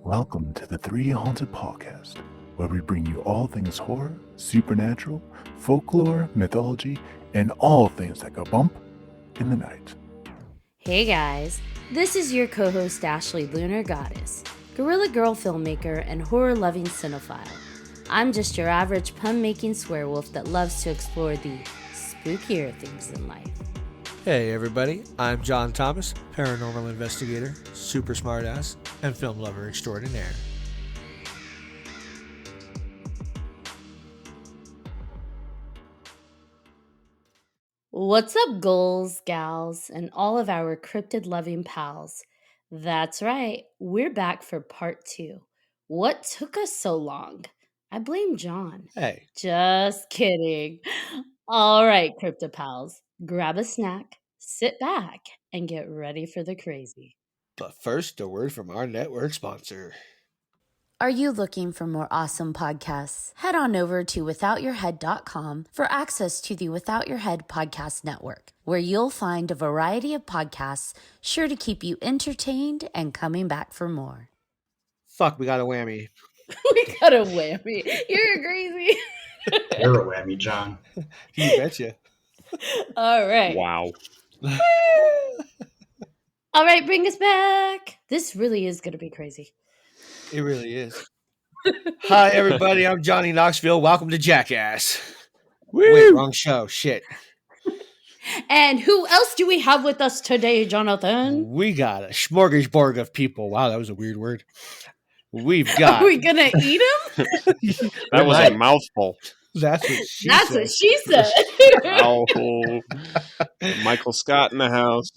Welcome to the 3Haunted podcast, where we bring you all things horror, supernatural, folklore, mythology, and all things that go bump in the night. Hey guys, this is your co-host Ashley Lunar Goddess, Gorilla Girl filmmaker and horror-loving cinephile. I'm just your average pun-making swearwolf that loves to explore the spookier things in life. Hey everybody, I'm John Thomas, paranormal investigator, super smartass, and film lover extraordinaire. What's up, ghouls, gals, and all of our cryptid-loving pals? That's right, we're back for part 2. What took us so long? I blame John. Hey. Just kidding. All right, cryptipals, grab a snack, sit back, and get ready for the crazy. But first, a word from our network sponsor. Are you looking for more awesome podcasts? Head on over to withoutyourhead.com for access to the Without Your Head podcast network, where you'll find a variety of podcasts sure to keep you entertained and coming back for more. Fuck, we got a whammy. We got a whammy. You're crazy. You're a whammy, John. You betcha. All right. Wow. All right, bring us back. This really is going to be crazy. It really is. Hi everybody, I'm Johnny Knoxville. Welcome to Jackass. Woo! Wait, wrong show. Shit. And who else do we have with us today, Jonathan? We got a smorgasbord of people. Wow, that was a weird word. We've got... Are we going to eat them? That was a mouthful. That's what she That's said. what she said. Oh, Michael Scott in the house.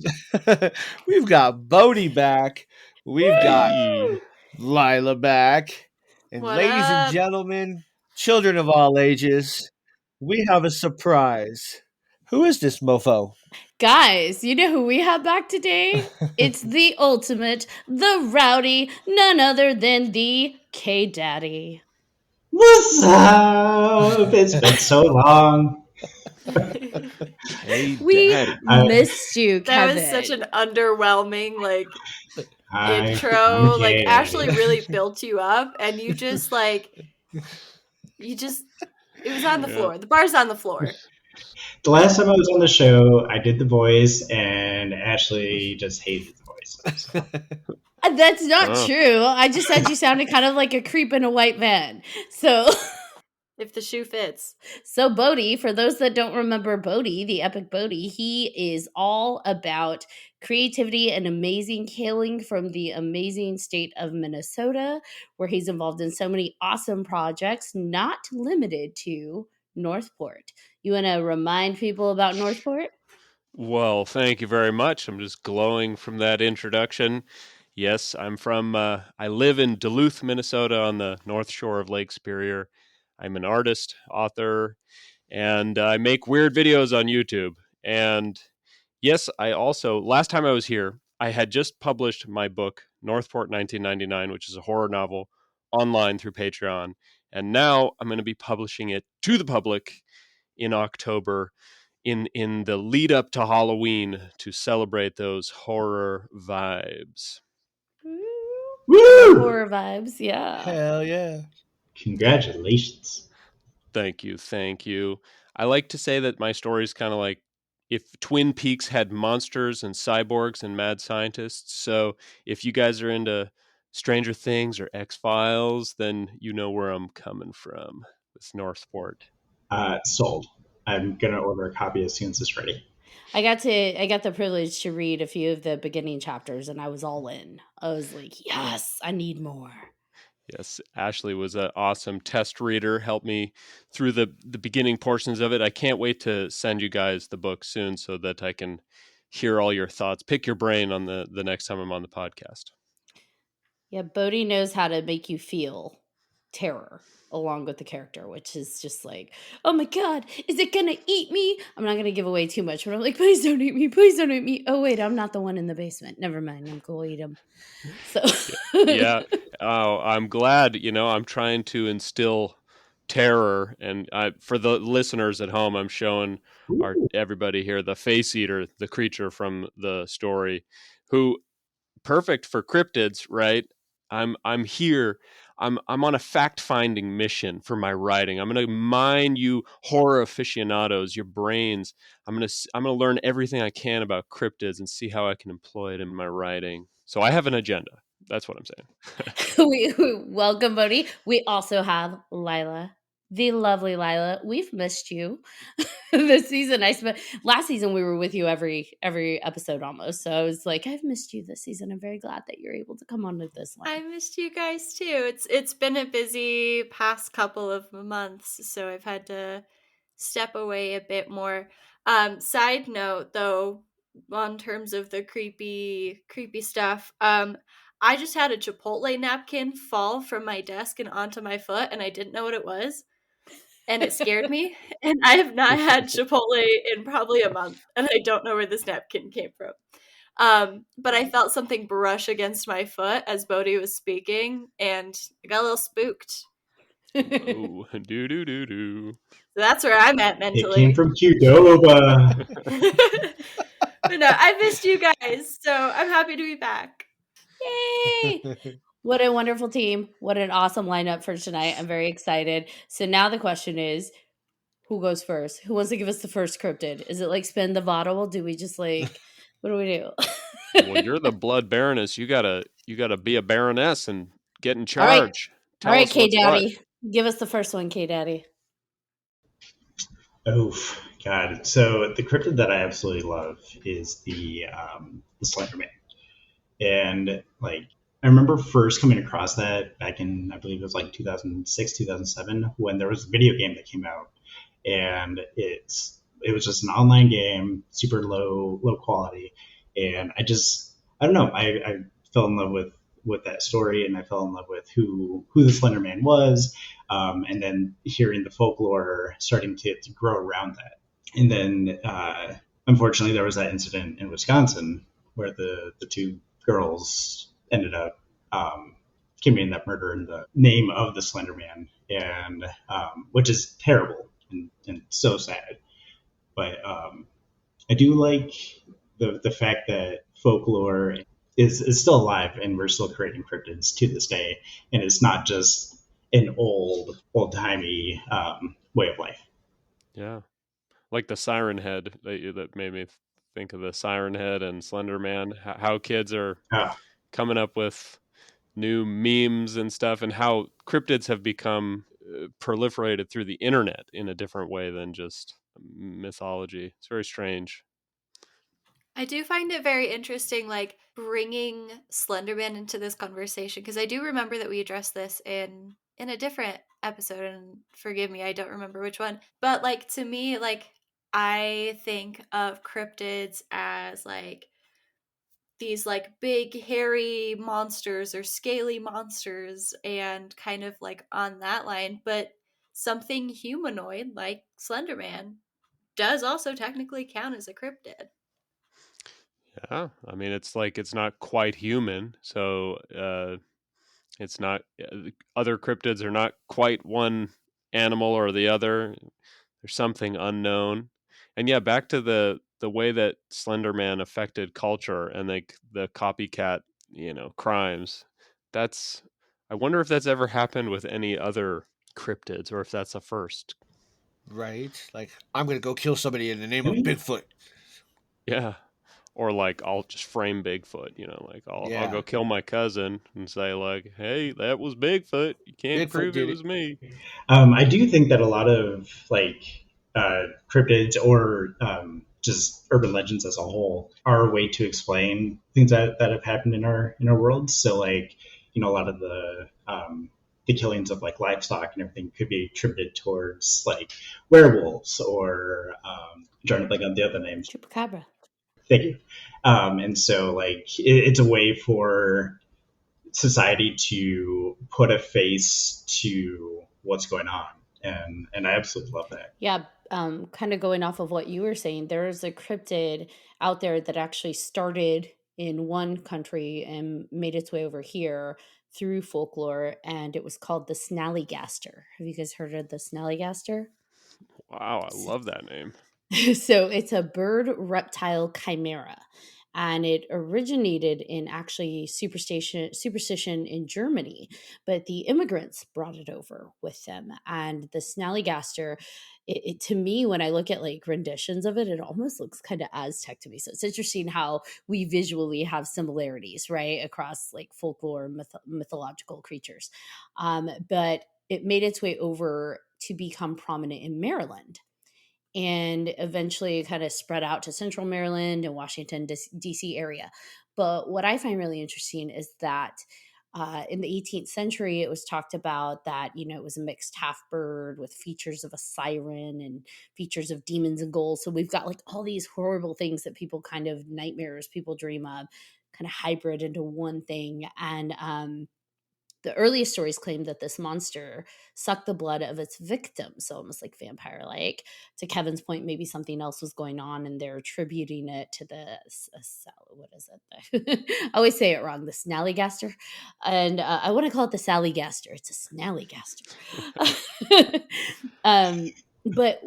We've got Bodhi back. We've got Lila back. And What ladies up? and gentlemen, children of all ages, we have a surprise. Who is this mofo? Guys, you know who we have back today? It's the ultimate, the rowdy, none other than the K-Daddy. What's up? It's been so long. Hey, We I- missed you, That Kevin. was such an underwhelming Hi, intro. I'm Like Jay. Ashley really built you up, and you just it was on the floor. The bar's on the floor. The last time I was on the show, I did the voice, and Ashley just hated the voice. So. That's not Oh. true. I just said you sounded kind of like a creep in a white van. So If the shoe fits. Bodhi, for those that don't remember Bodhi, the epic Bodhi, he is all about creativity and amazing killing from the amazing state of Minnesota, where he's involved in so many awesome projects, not limited to Northport. You want to remind people about Northport? Well, thank you very much. I'm just glowing from that introduction. Yes, I'm from, I live in Duluth, Minnesota on the north shore of Lake Superior. I'm an artist, author, and I make weird videos on YouTube. And yes, I also, last time I was here, I had just published my book, Northport 1999, which is a horror novel, online through Patreon. And now I'm going to be publishing it to the public in October in the lead up to Halloween to celebrate those horror vibes. Woo! Horror vibes, yeah. Hell yeah. Congratulations. Thank you. Thank you. I like to say that my story is kind of like if Twin Peaks had monsters and cyborgs and mad scientists. So if you guys are into Stranger Things or X-Files, then you know where I'm coming from with Northport. Sold. I'm going to order a copy as soon as it's ready. I got the privilege to read a few of the beginning chapters, and I was all in. I was like, yes, I need more. Yes, Ashley was an awesome test reader, helped me through the beginning portions of it. I can't wait to send you guys the book soon so that I can hear all your thoughts, pick your brain on the next time I'm on the podcast. Yeah, Bodhi knows how to make you feel terror along with the character, which is just like, oh my God, is it going to eat me? I'm not going to give away too much, but I'm like, please don't eat me. Please don't eat me. Oh, wait, I'm not the one in the basement. Never mind. I'm cool. Eat him. So Yeah. Oh, I'm glad, I'm trying to instill terror. And for the listeners at home, I'm showing everybody here the face eater, the creature from the story, who perfect for cryptids, right? I'm here. I'm on a fact-finding mission for my writing. I'm going to mine you horror aficionados, your brains. I'm going to learn everything I can about cryptids and see how I can employ it in my writing. So I have an agenda. That's what I'm saying. we welcome Bodhi. We also have Lila, the lovely Lila. We've missed you this season. Last season we were with you every episode almost. So I was like, I've missed you this season. I'm very glad that you're able to come on to this one. I missed you guys too. It's been a busy past couple of months, so I've had to step away a bit more. Side note though, on terms of the creepy stuff, I just had a Chipotle napkin fall from my desk and onto my foot, and I didn't know what it was, and it scared me. And I have not had Chipotle in probably a month, and I don't know where this napkin came from. But I felt something brush against my foot as Bodhi was speaking, and I got a little spooked. Oh, do. So that's where I'm at It mentally. came from Qdoba. But no, I missed you guys, so I'm happy to be back. Yay! What a wonderful team. What an awesome lineup for tonight. I'm very excited. So now the question is, who goes first? Who wants to give us the first cryptid? Is it like spin the bottle? Do we just like, what do we do? Well, you're the blood baroness. You gotta be a baroness and get in All right. charge. All right, Tell us what's K-Daddy. Give us the first one, K-Daddy. Oh, God. So the cryptid that I absolutely love is the Slender Man. And like, I remember first coming across that back in, I believe it was like 2006, 2007, when there was a video game that came out. And it was just an online game, super low quality. And I don't know, I fell in love with that story, and I fell in love with who the Slender Man was. And then hearing the folklore starting to grow around that. And then, unfortunately, there was that incident in Wisconsin where the two girls ended up committing that murder in the name of the Slender Man, and which is terrible and so sad. But I do like the fact that folklore is still alive, and we're still creating cryptids to this day, and it's not just an old-timey way of life. Yeah, like the Siren Head that made me think of the Siren Head and Slender Man. How kids are coming up with new memes and stuff, and how cryptids have become proliferated through the internet in a different way than just mythology. It's very strange. I do find it very interesting, like bringing Slenderman into this conversation, because I do remember that we addressed this in a different episode, and forgive me, I don't remember which one. But like, to me, like, I think of cryptids as like these like big hairy monsters or scaly monsters, and kind of like on that line. But something humanoid like Slenderman does also technically count as a cryptid. Yeah, I mean, it's not quite human, so it's not. Other cryptids are not quite one animal or the other. There's something unknown, and yeah, back to the way that Slender Man affected culture and like the copycat, crimes. I wonder if that's ever happened with any other cryptids, or if that's a first. Right? Like, I'm going to go kill somebody in the name of Maybe. Bigfoot. Yeah. Or like, I'll just frame Bigfoot, like I'll go kill my cousin and say like, hey, that was Bigfoot. You can't Bigfoot prove it did was me. I do think that a lot of like cryptids or just urban legends as a whole are a way to explain things that have happened in our world. So like, a lot of the killings of like livestock and everything could be attributed towards like werewolves or trying to think of the other names. Chupacabra. Thank you. And so like it's a way for society to put a face to what's going on, and I absolutely love that. Yeah, kind of going off of what you were saying, there is a cryptid out there that actually started in one country and made its way over here through folklore, and it was called the Snallygaster. Have you guys heard of the Snallygaster? Wow, I love that name. So it's a bird reptile chimera. And it originated in actually superstition in Germany, but the immigrants brought it over with them. And the Snallygaster, to me, when I look at like renditions of it, it almost looks kind of Aztec to me. So it's interesting how we visually have similarities, right, across like folklore, mythological creatures. But it made its way over to become prominent in Maryland, and eventually kind of spread out to central Maryland and Washington, D.C. area. But what I find really interesting is that in the 18th century, it was talked about that, it was a mixed half bird with features of a siren and features of demons and ghouls. So we've got like all these horrible things that people kind of nightmares people dream of, kind of hybrid into one thing. And the earliest stories claim that this monster sucked the blood of its victims, so almost like vampire-like. To Kevin's point, maybe something else was going on, and they're attributing it to the what is it? I always say it wrong. The Snallygaster, and I want to call it the Sallygaster. It's a Snallygaster. But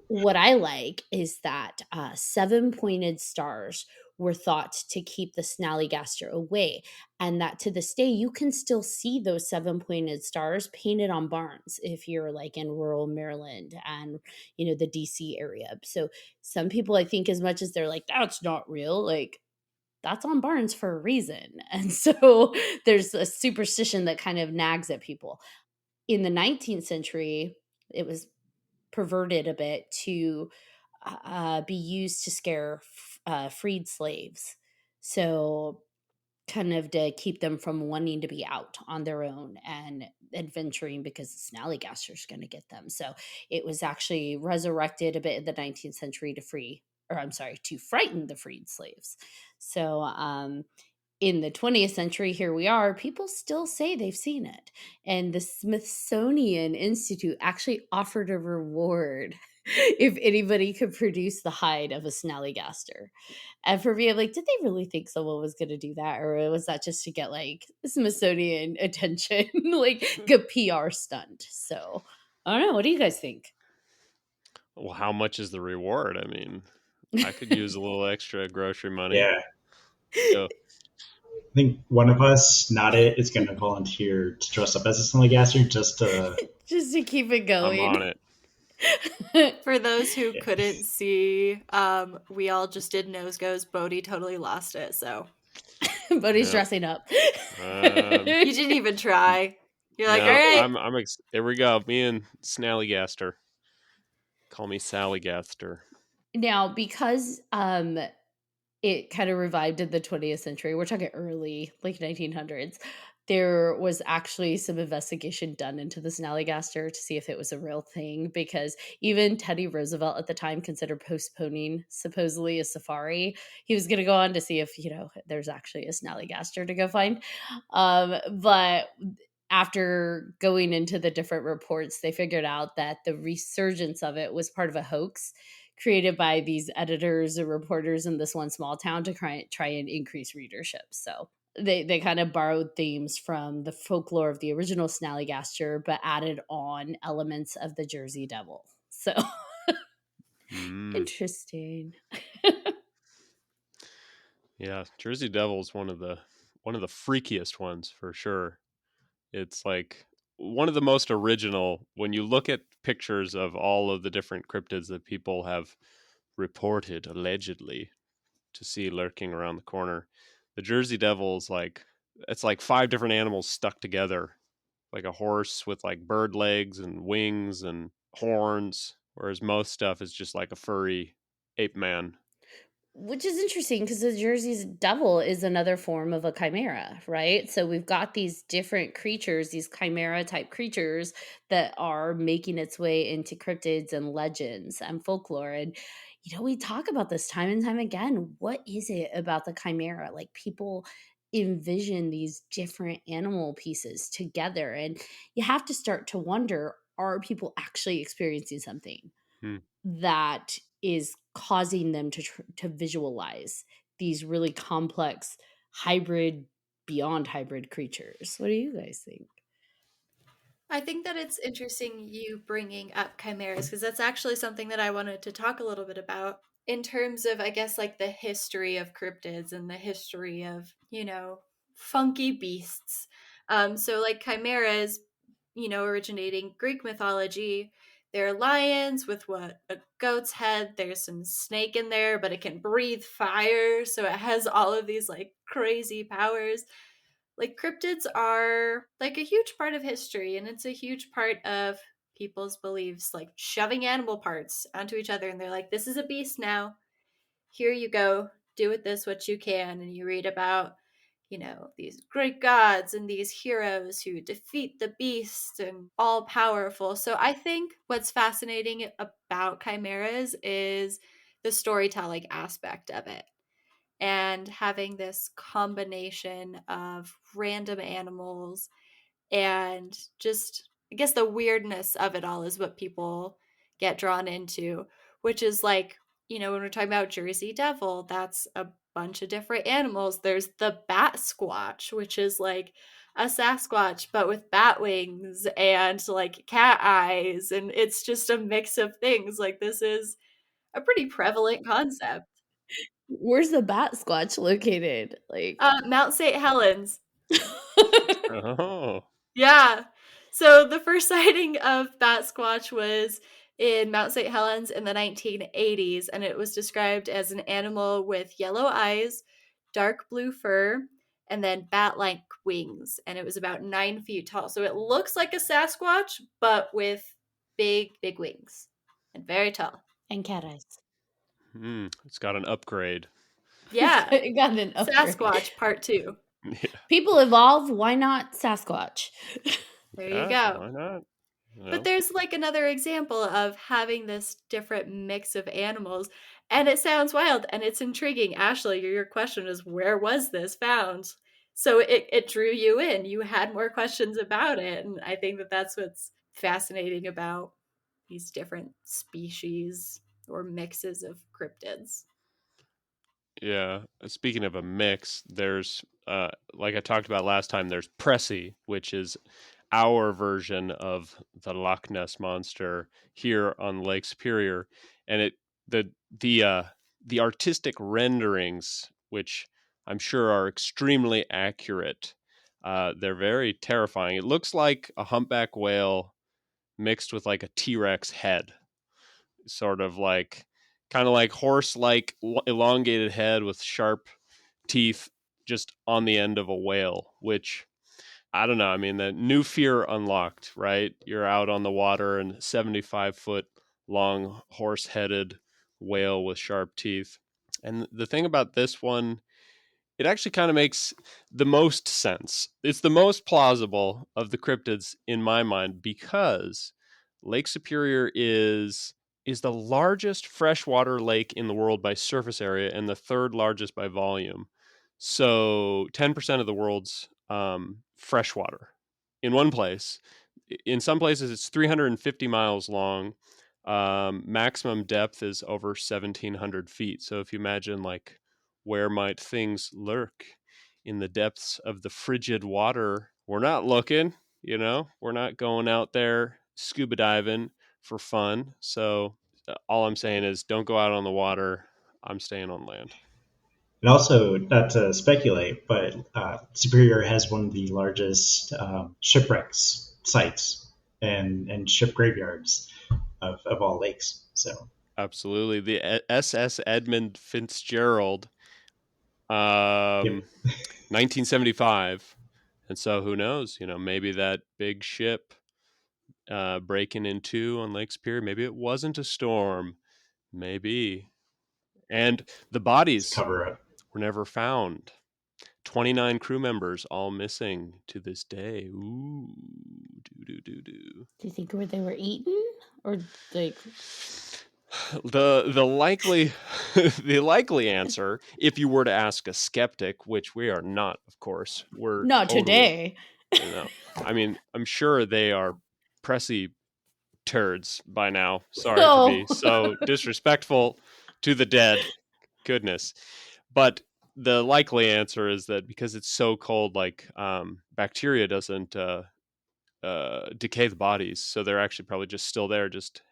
what I like is that 7-pointed stars were thought to keep the Snallygaster away, and that to this day you can still see those 7-pointed stars painted on barns if you're like in rural Maryland and the DC area. So some people, I think, as much as they're like, that's not real, like that's on barns for a reason. And so there's a superstition that kind of nags at people. In the 19th century, it was perverted a bit to be used to scare freed slaves. So kind of to keep them from wanting to be out on their own and adventuring because the Snallygaster is going to get them. So it was actually resurrected a bit in the 19th century to frighten the freed slaves. So in the 20th century, here we are, people still say they've seen it. And the Smithsonian Institute actually offered a reward if anybody could produce the hide of a Snallygaster. And for me, I'm like, did they really think someone was going to do that? Or was that just to get like Smithsonian attention, like a PR stunt? So I don't know. What do you guys think? Well, how much is the reward? I mean, I could use a little extra grocery money. Yeah. So, I think one of us, not it, is going to volunteer to dress up as a Snallygaster just to keep it going. I'm on it. For those who Yeah. couldn't see, we all just did nose goes. Bodhi totally lost it, so Bodhi's Yeah. dressing up. you didn't even try. You're like, No, all right. Here we go. Me and Snallygaster. Call me Sallygaster. Now, because it kind of revived in the 20th century, we're talking early, like 1900s, there was actually some investigation done into the Snallygaster to see if it was a real thing, because even Teddy Roosevelt at the time considered postponing supposedly a safari. He was going to go on to see if, there's actually a Snallygaster to go find. But after going into the different reports, they figured out that the resurgence of it was part of a hoax created by these editors or reporters in this one small town to try and increase readership. So they kind of borrowed themes from the folklore of the original Snallygaster, but added on elements of the Jersey Devil. So interesting. Yeah, Jersey Devil is one of the freakiest ones for sure. It's like one of the most original. When you look at pictures of all of the different cryptids that people have reported allegedly to see lurking around the corner, the Jersey Devil is it's like 5 different animals stuck together, like a horse with like bird legs and wings and horns, whereas most stuff is just like a furry ape man. Which is interesting because the Jersey's Devil is another form of a chimera, right? So we've got these different creatures, these chimera type creatures that are making its way into cryptids and legends and folklore. And, we talk about this time and time again. What is it about the chimera? Like, people envision these different animal pieces together, and you have to start to wonder, are people actually experiencing something that is causing them to visualize these really complex hybrid, beyond hybrid creatures? What do you guys think? I think that it's interesting you bringing up chimeras, because that's actually something that I wanted to talk a little bit about. in terms of, I guess, like the history of cryptids and the history of, funky beasts. So like chimeras, originating Greek mythology, they're lions with what, a goat's head. There's some snake in there, but it can breathe fire, so it has all of these like crazy powers. Like cryptids are like a huge part of history, and it's a huge part of people's beliefs, like shoving animal parts onto each other, and they're like, this is a beast now, here you go, do with this what you can. And you read about, these great gods and these heroes who defeat the beast and all powerful. So I think what's fascinating about chimeras is the storytelling aspect of it, and having this combination of random animals and just, I guess, the weirdness of it all is what people get drawn into, which is like, when we're talking about Jersey Devil, that's a bunch of different animals. There's the bat squatch, which is like a Sasquatch but with bat wings and like cat eyes, and it's just a mix of things. Like, this is a pretty prevalent concept. Where's the bat squatch located? Like, Mount St. Helens. Oh. Yeah. So the first sighting of bat squatch was in Mount St. Helens in the 1980s, and it was described as an animal with yellow eyes, dark blue fur, and then bat-like wings. And it was about 9 feet tall. So it looks like a Sasquatch, but with big, big wings and very tall. and cat eyes. It's got an upgrade. Yeah. It got an upgrade. Sasquatch Part 2. Yeah. People evolve. Why not Sasquatch? There you go. Why not? But there's like another example of having this different mix of animals, and it sounds wild and it's intriguing. Ashley, your question is, where was this found? So it drew you in. You had more questions about it, and I think that's what's fascinating about these different species or mixes of cryptids. Yeah. Speaking of a mix, there's like I talked about last time, there's Pressy, which is our version of the Loch Ness monster here on Lake Superior, and the artistic renderings, which I'm sure are extremely accurate, they're very terrifying. It looks like a humpback whale mixed with like a T-Rex head, sort of like kind of like horse-like elongated head with sharp teeth just on the end of a whale, which I don't know. I mean, the new fear unlocked, right? You're out on the water and 75-foot long horse-headed whale with sharp teeth. And the thing about this one, it actually kind of makes the most sense. It's the most plausible of the cryptids in my mind, because Lake Superior is the largest freshwater lake in the world by surface area and the third largest by volume. So 10% of the world's freshwater in one place. In some places, it's 350 miles long. Maximum depth is over 1,700 feet. So if you imagine, like, where might things lurk in the depths of the frigid water, we're not looking, we're not going out there scuba diving for fun. So all I'm saying is, don't go out on the water. I'm staying on land. And also, not to speculate, but Superior has one of the largest shipwrecks sites and ship graveyards of all lakes. So absolutely, the SS Edmund Fitzgerald, 1975, and so who knows? Maybe that big ship breaking in two on Lake Superior, maybe it wasn't a storm, maybe, and the bodies cover up. were never found. 29 crew members all missing to this day. Ooh, do. Do you think they were eaten, or like the likely the likely answer, if you were to ask a skeptic, which we are not, of course, we're not totally, today? I mean, I'm sure they are pressy turds by now. Sorry No. to be so disrespectful to the dead. Goodness. But the likely answer is that because it's so cold, like bacteria doesn't decay the bodies, so they're actually probably just still there, just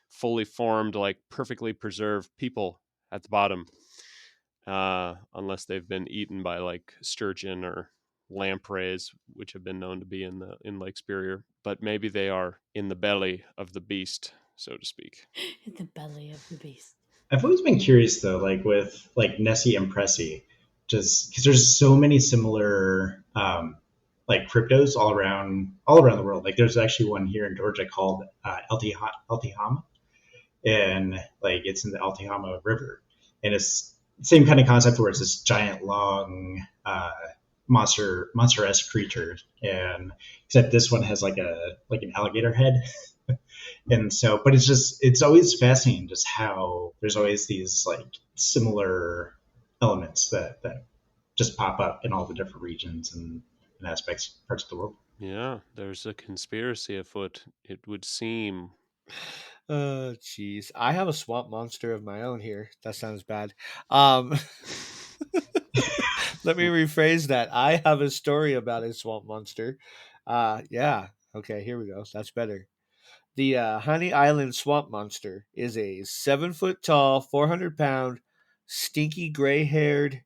fully formed, like perfectly preserved people at the bottom, unless they've been eaten by like sturgeon or lampreys, which have been known to be in Lake Superior. But maybe they are in the belly of the beast, so to speak. In the belly of the beast. I've always been curious though, like with like Nessie and Pressy, just because there's so many similar like cryptos all around the world. Like there's actually one here in Georgia called Altihama, and like it's in the Altihama River, and it's the same kind of concept where it's this giant, long, monster-esque creature, and except this one has like an alligator head. And so, but it's always fascinating just how there's always these like similar elements that just pop up in all the different regions and parts of the world. Yeah, there's a conspiracy afoot, it would seem. Jeez. I have a swamp monster of my own here. That sounds bad. Let me rephrase that. I have a story about a swamp monster. Yeah. Okay, here we go. That's better. The Honey Island swamp monster is a 7-foot tall, 400-pound, stinky gray-haired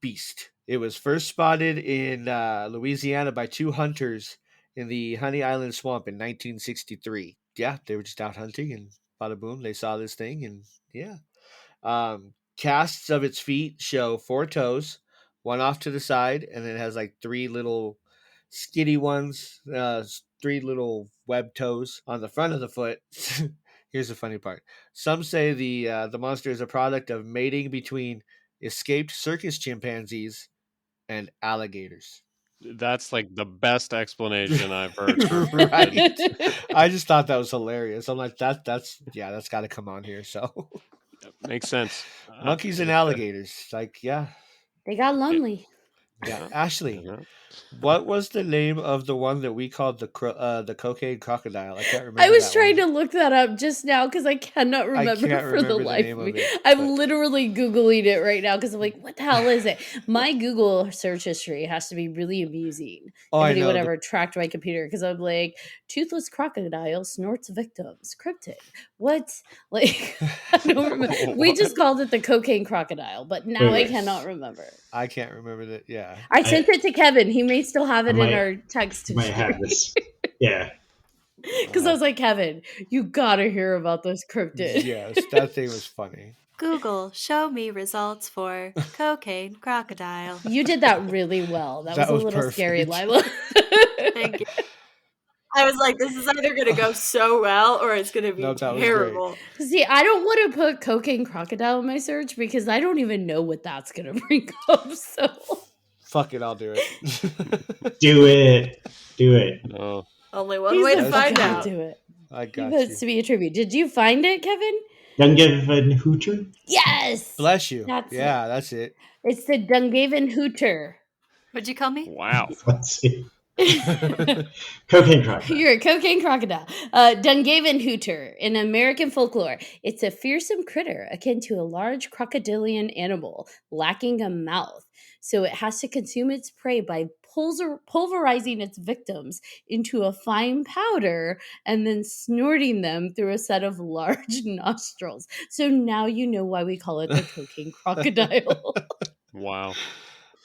beast. It was first spotted in Louisiana by 2 hunters in the Honey Island swamp in 1963. Yeah, they were just out hunting, and bada boom, they saw this thing, and yeah. Casts of its feet show 4 toes, one off to the side, and then it has like 3 little skitty ones, 3 little web toes on the front of the foot. Here's the funny part. Some say the monster is a product of mating between escaped circus chimpanzees and alligators. That's like the best explanation I've heard. Right. I just thought that was hilarious. I'm like, that's got to come on here. So makes sense. Monkeys and alligators, like, yeah. They got lonely. Yeah, Ashley. What was the name of the one that we called the cocaine crocodile? I can't remember. I was trying to look that up just now because I cannot remember for the life of me. I'm literally Googling it right now because I'm like, what the hell is it? My Google search history has to be really amusing. Oh, if anyone ever tracked my computer, because I'm like, toothless crocodile snorts victims. Cryptid. What? Like, I don't remember. We just called it the cocaine crocodile, but now I cannot remember. I can't remember that. Yeah. I sent it to Kevin. He may still have it in our text. Might have this. Yeah. Because I was like, Kevin, you gotta hear about this cryptid. Yes, that thing was funny. Google, show me results for cocaine crocodile. You did that really well. That was a little perfect. scary, Lila. Thank you. I was like, this is either going to go so well or it's going to be terrible. See, I don't want to put cocaine crocodile in my search because I don't even know what that's going to bring up. So, fuck it, I'll do it. Do it. No. Only one way to find out. Do it. I got you. To be a tribute. Did you find it, Kevin? Dungaven Hooter? Yes. Bless you. That's it. It's the Dungaven Hooter. What'd you call me? Wow. Let's see. Cocaine crocodile. You're a cocaine crocodile. Dungaven Hooter in American folklore. It's a fearsome critter akin to a large crocodilian animal lacking a mouth. So it has to consume its prey by pulverizing its victims into a fine powder and then snorting them through a set of large nostrils. So now you know why we call it the cocaine crocodile. Wow.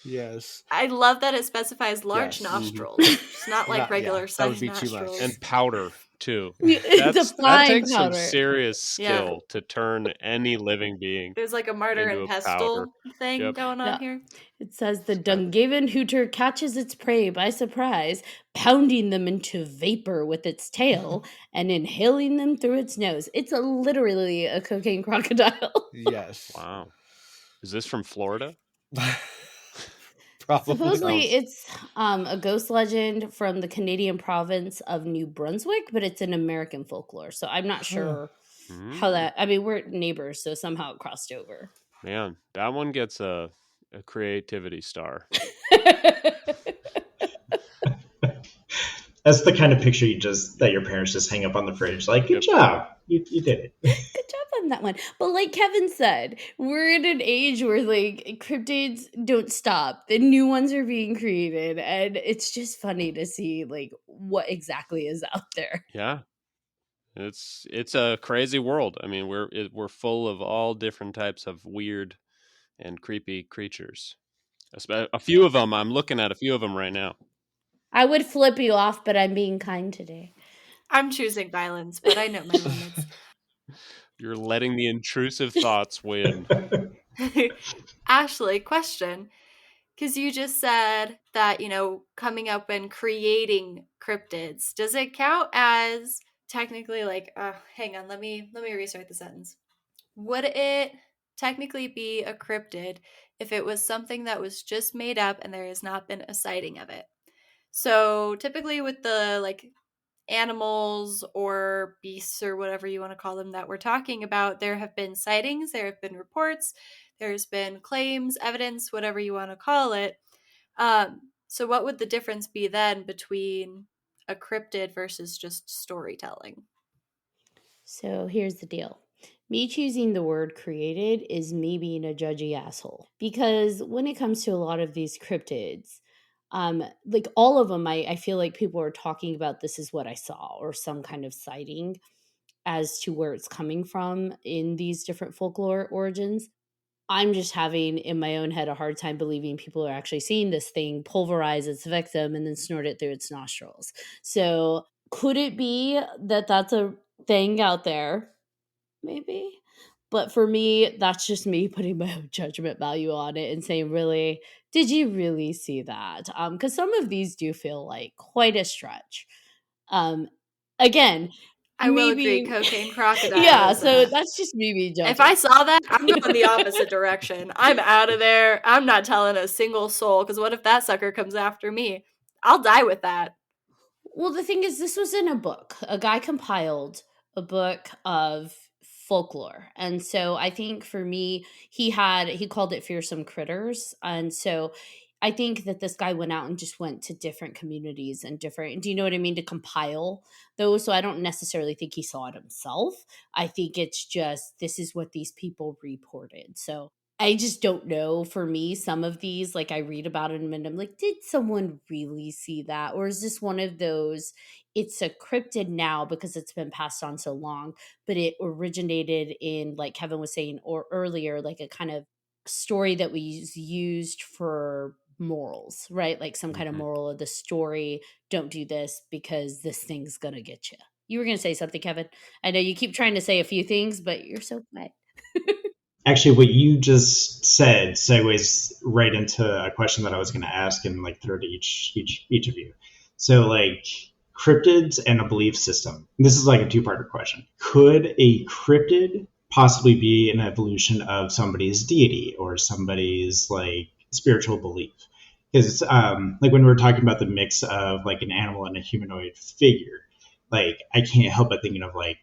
Yes. I love that it specifies large nostrils. It's not like regular size nostrils. And powder, too. That takes some serious skill to turn any living being. There's like a martyr and pestle thing going on here. It says the Dungaven Hooter catches its prey by surprise, pounding them into vapor with its tail and inhaling them through its nose. It's literally a cocaine crocodile. Yes. Wow. Is this from Florida? Supposedly it's a ghost legend from the Canadian province of New Brunswick, but it's an American folklore. So I'm not sure how that... I mean, we're neighbors, so somehow it crossed over. Man, that one gets a creativity star. That's the kind of picture that your parents just hang up on the fridge. Like, good job. You did it. Good job on that one. But like Kevin said, we're in an age where like cryptids don't stop. The new ones are being created. And it's just funny to see like what exactly is out there. Yeah. It's a crazy world. I mean, we're full of all different types of weird and creepy creatures. A few of them, I'm looking at a few of them right now. I would flip you off, but I'm being kind today. I'm choosing violence, but I know my limits. You're letting the intrusive thoughts win. Ashley, question. Because you just said that, coming up and creating cryptids, does it count as technically like, hang on, let me restart the sentence. Would it technically be a cryptid if it was something that was just made up and there has not been a sighting of it? So typically with the like animals or beasts or whatever you want to call them that we're talking about, there have been sightings, there have been reports, there's been claims, evidence, whatever you want to call it. So what would the difference be then between a cryptid versus just storytelling? So here's the deal. Me choosing the word created is me being a judgy asshole. Because when it comes to a lot of these cryptids, like all of them, I feel like people are talking about this is what I saw or some kind of sighting as to where it's coming from in these different folklore origins. I'm just having in my own head a hard time believing people are actually seeing this thing pulverize its victim and then snort it through its nostrils. So could it be that that's a thing out there? Maybe. But for me, that's just me putting my own judgment value on it and saying, really, did you really see that? Because some of these do feel like quite a stretch. Um, again, I will agree, maybe cocaine crocodile. yeah, so that's just me being judgy. If I saw that, I'm going the opposite direction. I'm out of there. I'm not telling a single soul, because what if that sucker comes after me? I'll die with that. Well, the thing is, this was in a book. A guy compiled a book of folklore. And so I think for me, he called it Fearsome Critters. And so I think that this guy went out and just went to different communities and different, do you know what I mean, to compile those. So I don't necessarily think he saw it himself. I think it's just, this is what these people reported. So I just don't know. For me, some of these, like I read about it and I'm like, did someone really see that? Or is this one of those, it's a cryptid now because it's been passed on so long, but it originated in, like Kevin was saying or earlier, like a kind of story that we used for morals, right? Like some kind of moral of the story. Don't do this because this thing's going to get you. You were going to say something, Kevin. I know you keep trying to say a few things, but you're so quiet. Actually, what you just said segues right into a question that I was going to ask and like throw to each of you. So, like cryptids and a belief system. This is like a two-part question. Could a cryptid possibly be an evolution of somebody's deity or somebody's like spiritual belief? Because it's like when we were talking about the mix of like an animal and a humanoid figure, like I can't help but thinking of like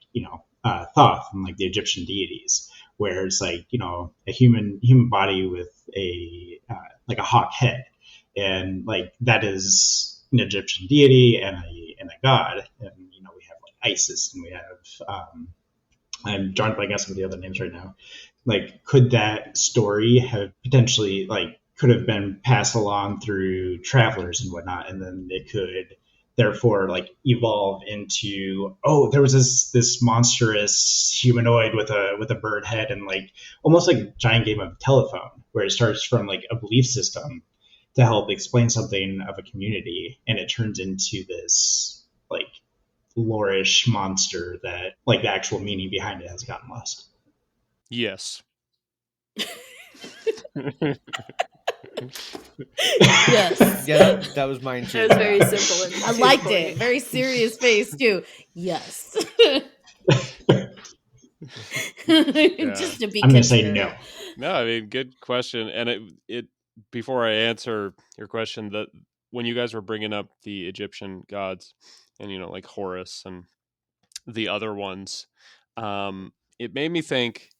Thoth and like the Egyptian deities, where it's like a human body with a like a hawk head, and like that is an Egyptian deity and a god, and we have like Isis and we have I'm drawing a blank on some of the other names right now. Like, could that story have potentially like could have been passed along through travelers and whatnot, and then it could therefore like evolve into, oh, there was this monstrous humanoid with a bird head, and like almost like a giant game of telephone where it starts from like a belief system to help explain something of a community, and it turns into this like loreish monster that like the actual meaning behind it has gotten lost. Yes. Yes. Yeah, that was mine too. It was very simple. I liked it. Very serious face too. Yes. Just to be I'm going to say contrary. no. No, I mean, good question. And it before I answer your question, that when you guys were bringing up the Egyptian gods and like Horus and the other ones, it made me think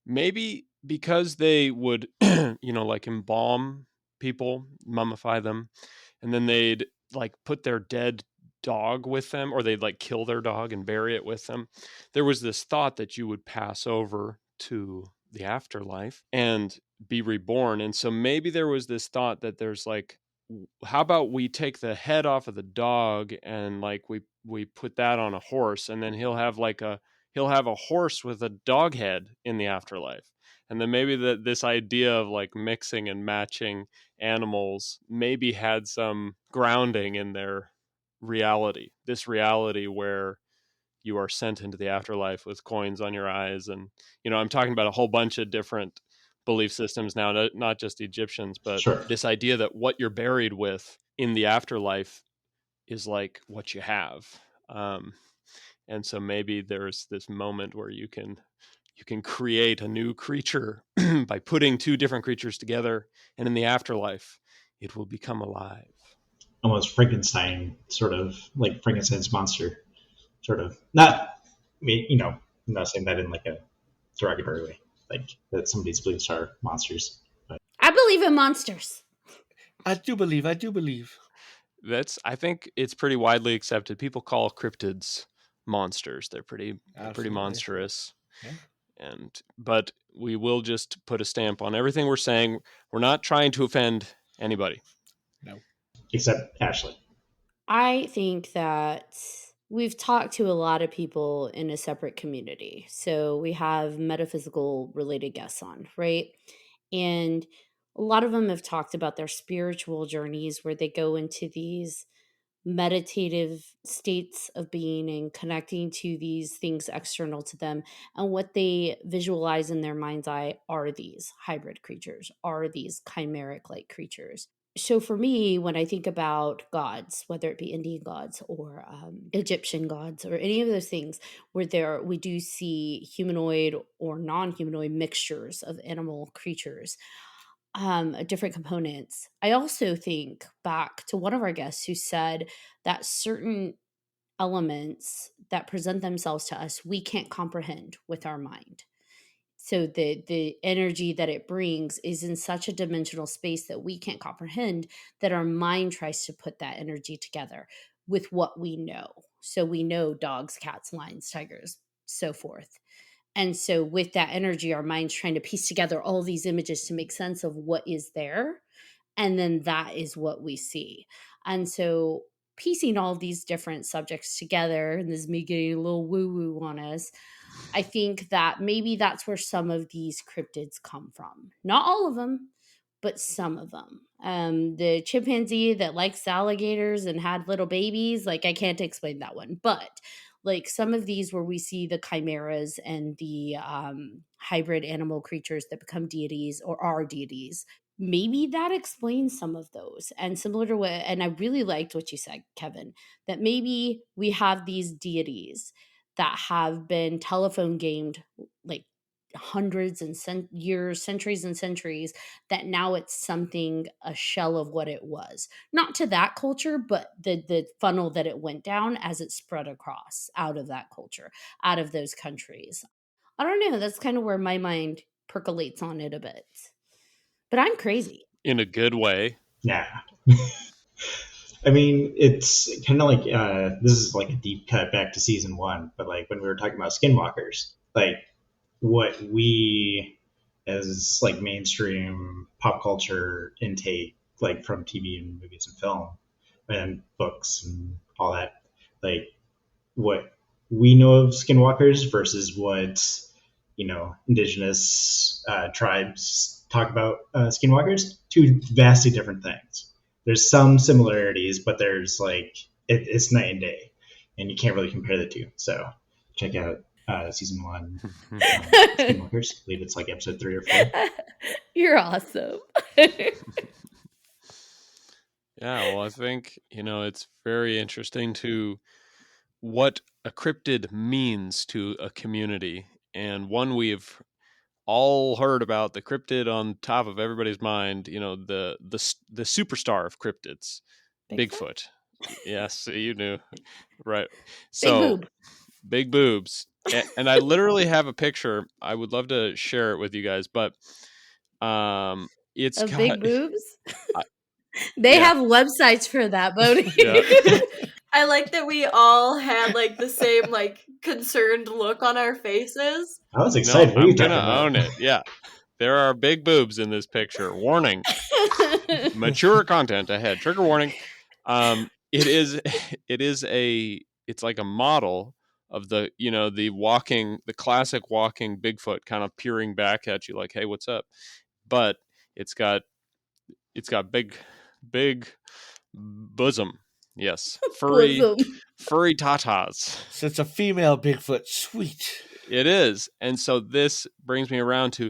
maybe because they would like embalm people, mummify them, and then they'd like put their dead dog with them, or they'd like kill their dog and bury it with them. There was this thought that you would pass over to the afterlife and be reborn. And so maybe there was this thought that there's like how about we take the head off of the dog and like we put that on a horse, and then he'll have a horse with a dog head in the afterlife. And then maybe this idea of like mixing and matching animals maybe had some grounding in their reality, this reality where you are sent into the afterlife with coins on your eyes. And I'm talking about a whole bunch of different belief systems now, not just Egyptians, but Sure. this idea that what you're buried with in the afterlife is like what you have. And so maybe there's this moment where you can create a new creature by putting two different creatures together, and in the afterlife it will become alive. Almost Frankenstein, sort of like Frankenstein's monster, sort of. Not, I'm not saying that in like a derogatory way, like that some of these beliefs are monsters. But I believe in monsters. I do believe. I think it's pretty widely accepted. People call cryptids monsters. They're pretty monstrous. Yeah. But we will just put a stamp on everything we're saying. We're not trying to offend anybody. No. Except Ashley. I think that we've talked to a lot of people in a separate community. So we have metaphysical related guests on, right? And a lot of them have talked about their spiritual journeys where they go into these meditative states of being and connecting to these things external to them. And what they visualize in their mind's eye are these hybrid creatures, are these chimeric like creatures. So for me, when I think about gods, whether it be Indian gods or Egyptian gods or any of those things, where we do see humanoid or non-humanoid mixtures of animal creatures, different components. I also think back to one of our guests who said that certain elements that present themselves to us, we can't comprehend with our mind. So the energy that it brings is in such a dimensional space that we can't comprehend, that our mind tries to put that energy together with what we know. So we know dogs, cats, lions, tigers, so forth. And so with that energy, our mind's trying to piece together all these images to make sense of what is there. And then that is what we see. And so piecing all of these different subjects together, and this is me getting a little woo-woo on us, I think that maybe that's where some of these cryptids come from. Not all of them, but some of them. The chimpanzee that likes alligators and had little babies, like I can't explain that one. But like some of these where we see the chimeras and the hybrid animal creatures that become deities or are deities, maybe that explains some of those. And similar to what, and I really liked what you said, Kevin, that maybe we have these deities that have been telephone gamed like hundreds and years, centuries and centuries, that now it's something, a shell of what it was. Not to that culture, but the funnel that it went down as it spread across out of that culture, out of those countries. I don't know. That's kind of where my mind percolates on it a bit. But I'm crazy. In a good way. Yeah. I mean, it's kind of like, this is like a deep cut back to season 1, but like when we were talking about skinwalkers, like what we as like mainstream pop culture intake, like from TV and movies and film and books and all that, like what we know of skinwalkers versus what, indigenous tribes talk about skinwalkers, two vastly different things. There's some similarities, but there's like, it's night and day, and you can't really compare the two. So check out season 1, Skinwalkers. I believe it's like episode 3 or 4. You're awesome. Yeah, well, I think, it's very interesting to what a cryptid means to a community. And one we've all heard about, the cryptid on top of everybody's mind, the superstar of cryptids, Bigfoot. Yes, you knew. Right. So big boobs. And I literally have a picture. I would love to share it with you guys, but it's of got big boobs. They have websites for that, Bodhi. Yeah. I like that we all had like the same like concerned look on our faces. I was excited. No, I'm gonna own it. Yeah. There are big boobs in this picture. Warning. Mature content ahead. Trigger warning. It is it's like a model of the the classic walking Bigfoot kind of peering back at you like, hey, what's up? But it's got big bosom. Yes. Furry Bosom. tatas. So it's a female Bigfoot. Sweet. It is. And so this brings me around to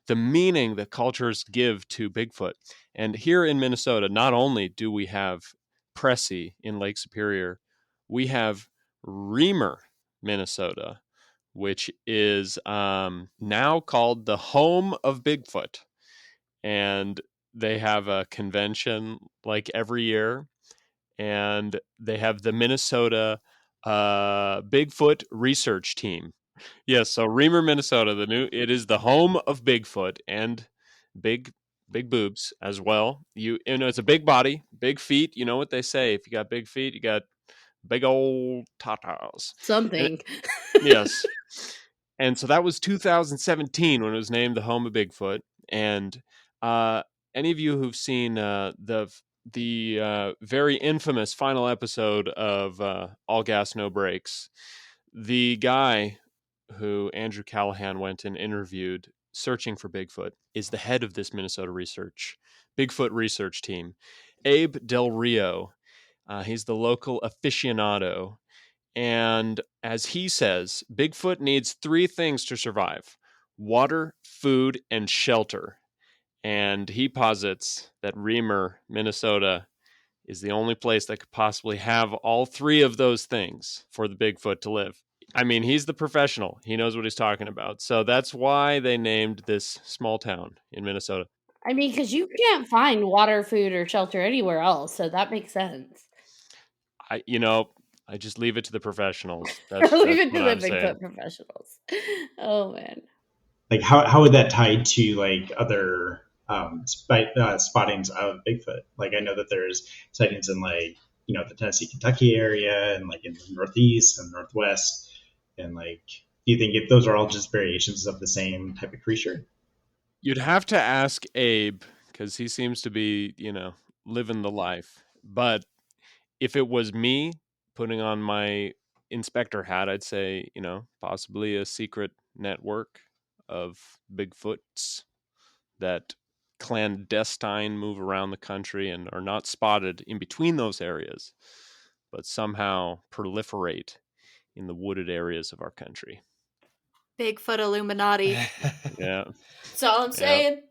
the meaning that cultures give to Bigfoot. And here in Minnesota, not only do we have Pressy in Lake Superior, we have Reamer, Minnesota, which is now called the home of Bigfoot. And they have a convention like every year. And they have the Minnesota Bigfoot Research Team. Yes, so Reamer, Minnesota, it is the home of Bigfoot and big boobs as well. It's a big body, big feet. You know what they say: if you got big feet, you got big old tatas. Something. Yes, and so that was 2017 when it was named the home of Bigfoot. And any of you who've seen the very infamous final episode of All Gas No Brakes, the guy who Andrew Callahan went and interviewed searching for Bigfoot is the head of this Minnesota Bigfoot research team, Abe Del Rio. He's the local aficionado. And as he says, Bigfoot needs 3 things to survive: water, food, and shelter. And he posits that Reamer, Minnesota, is the only place that could possibly have all 3 of those things for the Bigfoot to live. I mean, he's the professional. He knows what he's talking about. So that's why they named this small town in Minnesota. I mean, because you can't find water, food, or shelter anywhere else, so that makes sense. I just leave it to the professionals. That's Leave it what to the I'm Bigfoot saying. professionals. Oh man. Like how would that tie to like other spottings of Bigfoot? Like I know that there's sightings in like the Tennessee, Kentucky area, and like in the Northeast and Northwest, and like do you think if those are all just variations of the same type of creature? You'd have to ask Abe because he seems to be, living the life. But if it was me putting on my inspector hat, I'd say, possibly a secret network of Bigfoots that clandestine move around the country and are not spotted in between those areas, but somehow proliferate in the wooded areas of our country. Bigfoot Illuminati. Yeah. That's all I'm saying.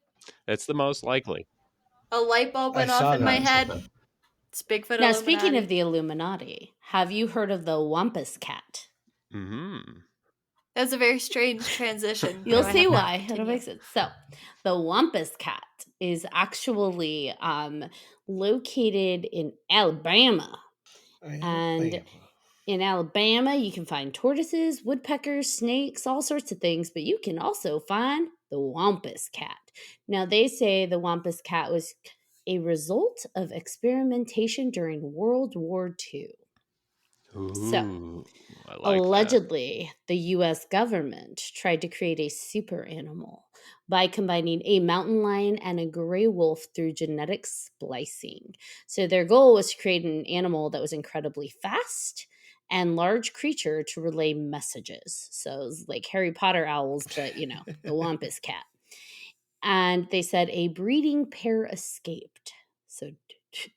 It's the most likely. A light bulb went I off saw in my that. head. It's Bigfoot Now, Illuminati. speaking of the Illuminati, have you heard of the Wampus Cat? Mm-hmm. That was a very strange transition. You'll Go see ahead, why. continue. It'll make sense. So, the Wampus Cat is actually located in Alabama. And in Alabama, you can find tortoises, woodpeckers, snakes, all sorts of things, but you can also find the Wampus Cat. Now, they say the Wampus Cat was a result of experimentation during World War II. Ooh, I like Allegedly, the U.S. government tried to create a super animal by combining a mountain lion and a gray wolf through genetic splicing. So their goal was to create an animal that was incredibly fast and large creature to relay messages. So it was like Harry Potter owls, but the Wampus Cat. And they said a breeding pair escaped. So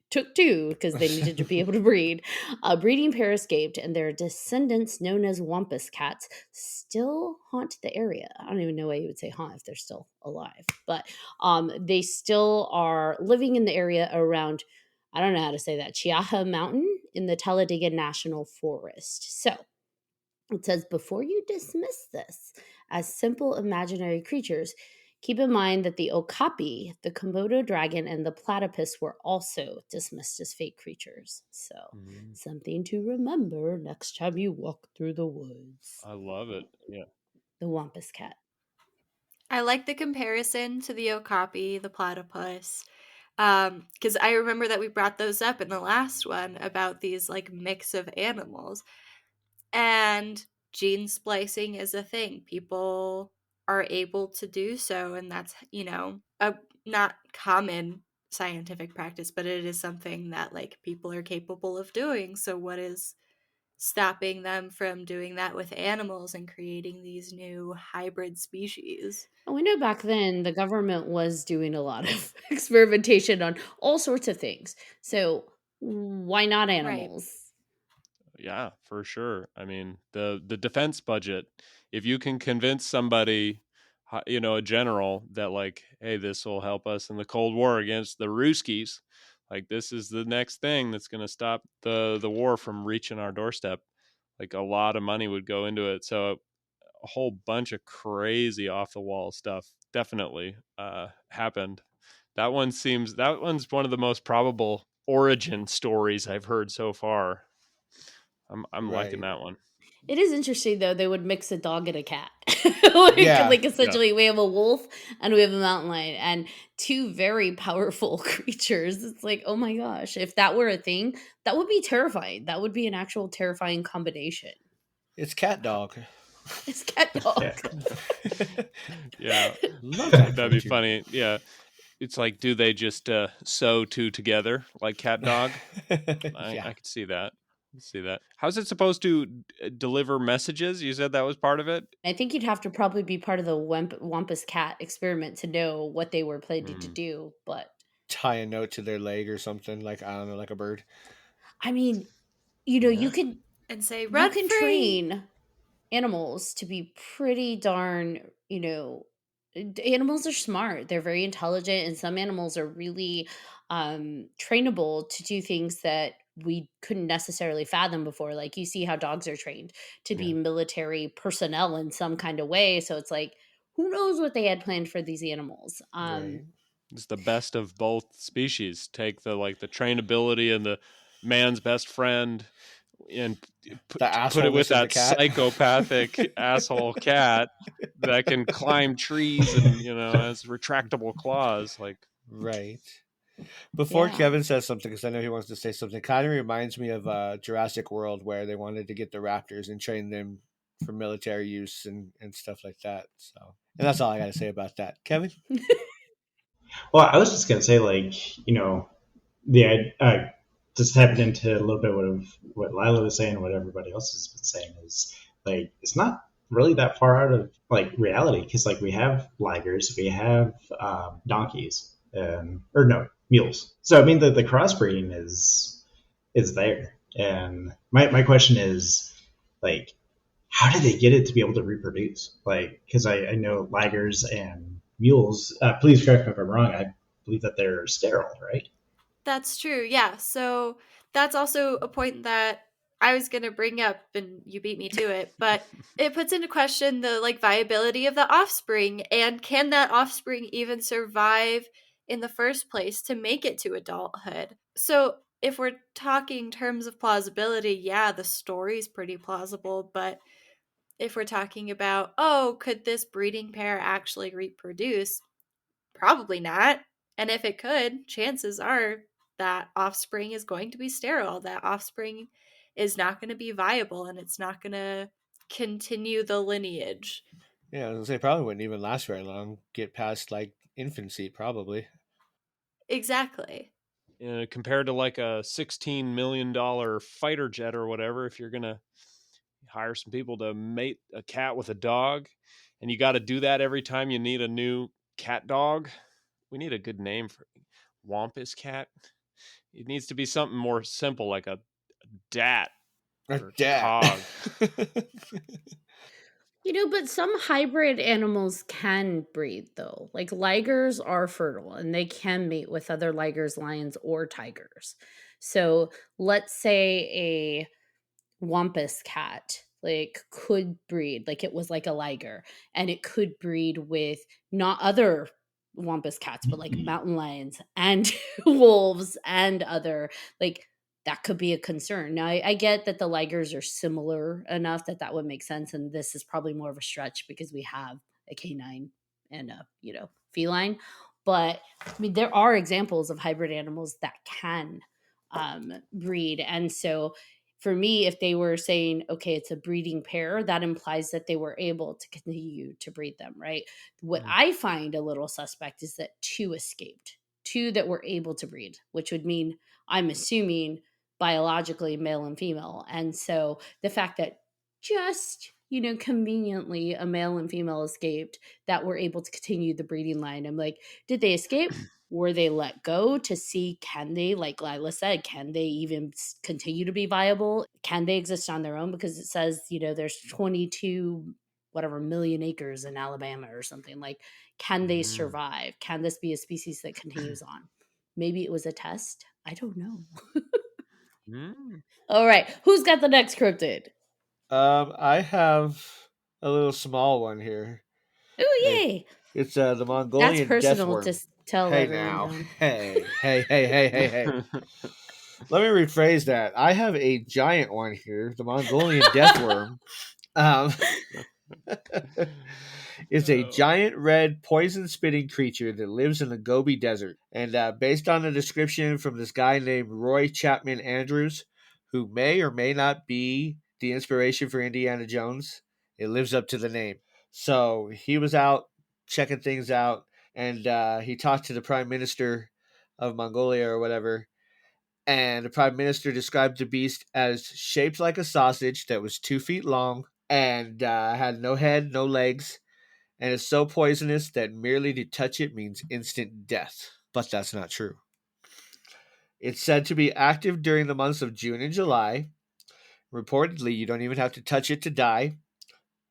took 2 because they needed to be able to breed. A breeding pair escaped, and their descendants, known as Wampus Cats, still haunt the area. I don't even know why you would say haunt if they're still alive, but they still are living in the area around, I don't know how to say that, Chiaja Mountain in the Talladega National Forest. So it says, before you dismiss this as simple imaginary creatures, keep in mind that the okapi, the Komodo dragon, and the platypus were also dismissed as fake creatures. So, something to remember next time you walk through the woods. I love it. Yeah. The Wampus Cat. I like the comparison to the okapi, the platypus, because I remember that we brought those up in the last one about these like mix of animals. And gene splicing is a thing. People are able to do so, and that's, a not common scientific practice, but it is something that like people are capable of doing. So what is stopping them from doing that with animals and creating these new hybrid species? And we know back then the government was doing a lot of experimentation on all sorts of things. So why not Right. animals? Yeah, for sure. I mean, the defense budget, if you can convince somebody, a general that like, hey, this will help us in the Cold War against the Ruskies, like this is the next thing that's going to stop the war from reaching our doorstep. Like a lot of money would go into it. So a whole bunch of crazy off the wall stuff definitely happened. That one's one of the most probable origin stories I've heard so far. I'm liking Right. that one. It is interesting though, they would mix a dog and a cat. like, Yeah. like essentially we have a wolf and we have a mountain lion and two very powerful creatures. It's like, oh my gosh, if that were a thing, that would be terrifying. That would be an actual terrifying combination. It's cat dog. It's cat dog. Yeah, Love that that'd be creature. funny. Yeah, it's like, do they just sew two together like cat dog? I Yeah. could see that. How's it supposed to deliver messages? You said that was part of it. I think you'd have to probably be part of the Wampus cat experiment to know what they were planning to do. But Tie a note to their leg or something, like, I don't know, like a bird. I mean, you could And say, you run can free. train animals to be pretty darn, animals are smart. They're very intelligent, and some animals are really trainable to do things that we couldn't necessarily fathom before. Like you see how dogs are trained to be Yeah. military personnel in some kind of way. So it's like, who knows what they had planned for these animals? Right. It's the best of both species. Take the trainability and the man's best friend, and put it with assholeness of the that cat. psychopathic asshole cat that can climb trees and has retractable claws. Like, Right. Before Yeah. Kevin says something, because I know he wants to say something, kind of reminds me of Jurassic World, where they wanted to get the raptors and train them for military use and stuff like that. So, and that's all I got to say about that. Kevin? Well, I was just gonna say, like, the just tapping into a little bit of what Lila was saying and what everybody else has been saying is like it's not really that far out of like reality because like we have ligers, we have donkeys, or no mules. So I mean the crossbreeding is there, and my question is like how did they get it to be able to reproduce? Like because I know ligers and mules. Please correct me if I'm wrong. I believe that they're sterile, right? That's true. Yeah. So that's also a point that I was going to bring up and you beat me to it, but it puts into question the like viability of the offspring and can that offspring even survive in the first place to make it to adulthood? So if we're talking terms of plausibility, yeah, the story's pretty plausible, but if we're talking about, oh, could this breeding pair actually reproduce? Probably not. And if it could, chances are that offspring is going to be sterile. That offspring is not going to be viable and it's not going to continue the lineage. Yeah, I was gonna say probably wouldn't even last very long. Get past like infancy, probably. Exactly. compared to like a $16 million fighter jet or whatever, if you're gonna hire some people to mate a cat with a dog, and you got to do that every time you need a new cat dog. We need a good name for Wampus cat. It needs to be something more simple, like a dat A or dat. cog. But some hybrid animals can breed though. Like ligers are fertile and they can mate with other ligers, lions, or tigers. So let's say a wampus cat like could breed, like it was like a liger, and it could breed with not other wampus cats, but like mountain lions and wolves and other like that could be a concern. Now, I get that the ligers are similar enough that that would make sense, and this is probably more of a stretch because we have a canine and a feline. But I mean, there are examples of hybrid animals that can breed, and so for me, if they were saying, okay, it's a breeding pair, that implies that they were able to continue to breed them, right? What I find a little suspect is that 2 escaped, 2 that were able to breed, which would mean, I'm assuming, biologically male and female. And so the fact that just, conveniently a male and female escaped that were able to continue the breeding line. I'm like, did they escape? Were they let go to see, can they, like Lila said, can they even continue to be viable? Can they exist on their own? Because it says, there's 22 whatever million acres in Alabama or something. Like, can they survive? Can this be a species that continues on? Maybe it was a test. I don't know. All right. Who's got the next cryptid? I have a little small one here. Oh, yay. It's the Mongolian That's personal deathworm. to tell Hey everyone. now. John. Hey. Let me rephrase that. I have a giant one here, the Mongolian deathworm. It's a giant red poison-spitting creature that lives in the Gobi Desert. And based on the description from this guy named Roy Chapman Andrews, who may or may not be the inspiration for Indiana Jones, it lives up to the name. So he was out checking things out, and he talked to the Prime Minister of Mongolia or whatever, and the Prime Minister described the beast as shaped like a sausage that was 2 feet long and had no head, no legs, and is so poisonous that merely to touch it means instant death. But that's not true. It's said to be active during the months of June and July. Reportedly, you don't even have to touch it to die.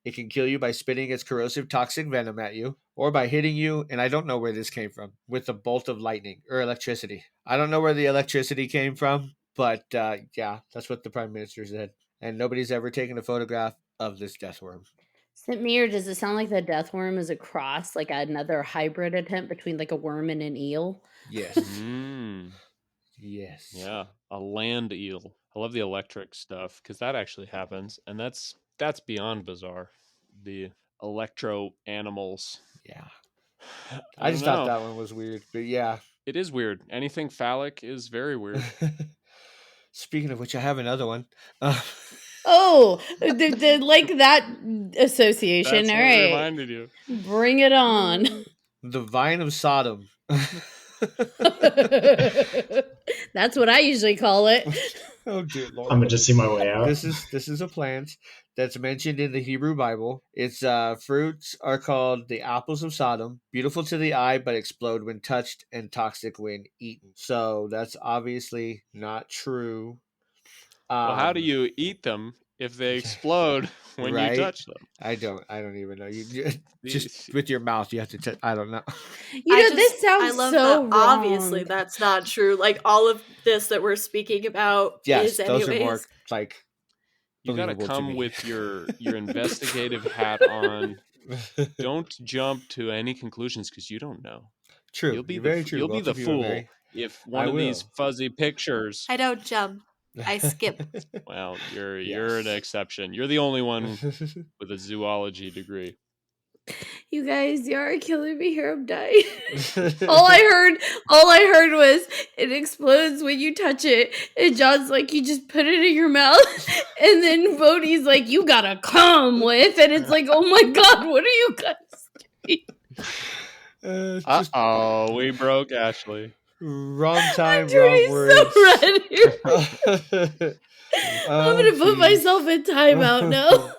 It can kill you by spitting its corrosive toxic venom at you, or by hitting you, and I don't know where this came from, with a bolt of lightning or electricity. I don't know where the electricity came from, but yeah, that's what the Prime Minister said. And nobody's ever taken a photograph of this deathworm. Samir, does it sound like the deathworm is a cross, like another hybrid attempt between like a worm and an eel? Yes. Yes. Yeah, a land eel. I love the electric stuff because that actually happens, and that's beyond bizarre. The electro animals. Yeah. I just thought that one was weird, but yeah. It is weird. Anything phallic is very weird. Speaking of which, I have another one. Oh, like that association. That's All what right. reminded you. Bring it on. The Vine of Sodom. That's what I usually call it. Oh dear Lord. I'm gonna just see my way out. This is a plant that's mentioned in the Hebrew Bible. Its fruits are called the apples of Sodom, beautiful to the eye but explode when touched and toxic when eaten. So that's obviously not true. Well, how do you eat them if they explode when you touch them? I don't even know. You just with your mouth, you have to touch. I don't know. This sounds I love so that. wrong. Obviously, that's not true. Like all of this that we're speaking about is anyways. Those are more like you got to come with your investigative hat on. Don't jump to any conclusions because you don't know. True. You'll be very true. You'll be the fool if one of these fuzzy pictures. I don't jump. I skip. Well, you're an exception. You're the only one with a zoology degree. You guys, you are killing me here. I'm dying. all I heard was it explodes when you touch it. And John's like, you just put it in your mouth. And then Bodhi's like, you gotta come with. And it's like, oh my God, what are you guys doing? We broke Ashley. Wrong time, I'm wrong words. so red here. I'm gonna put myself in timeout now.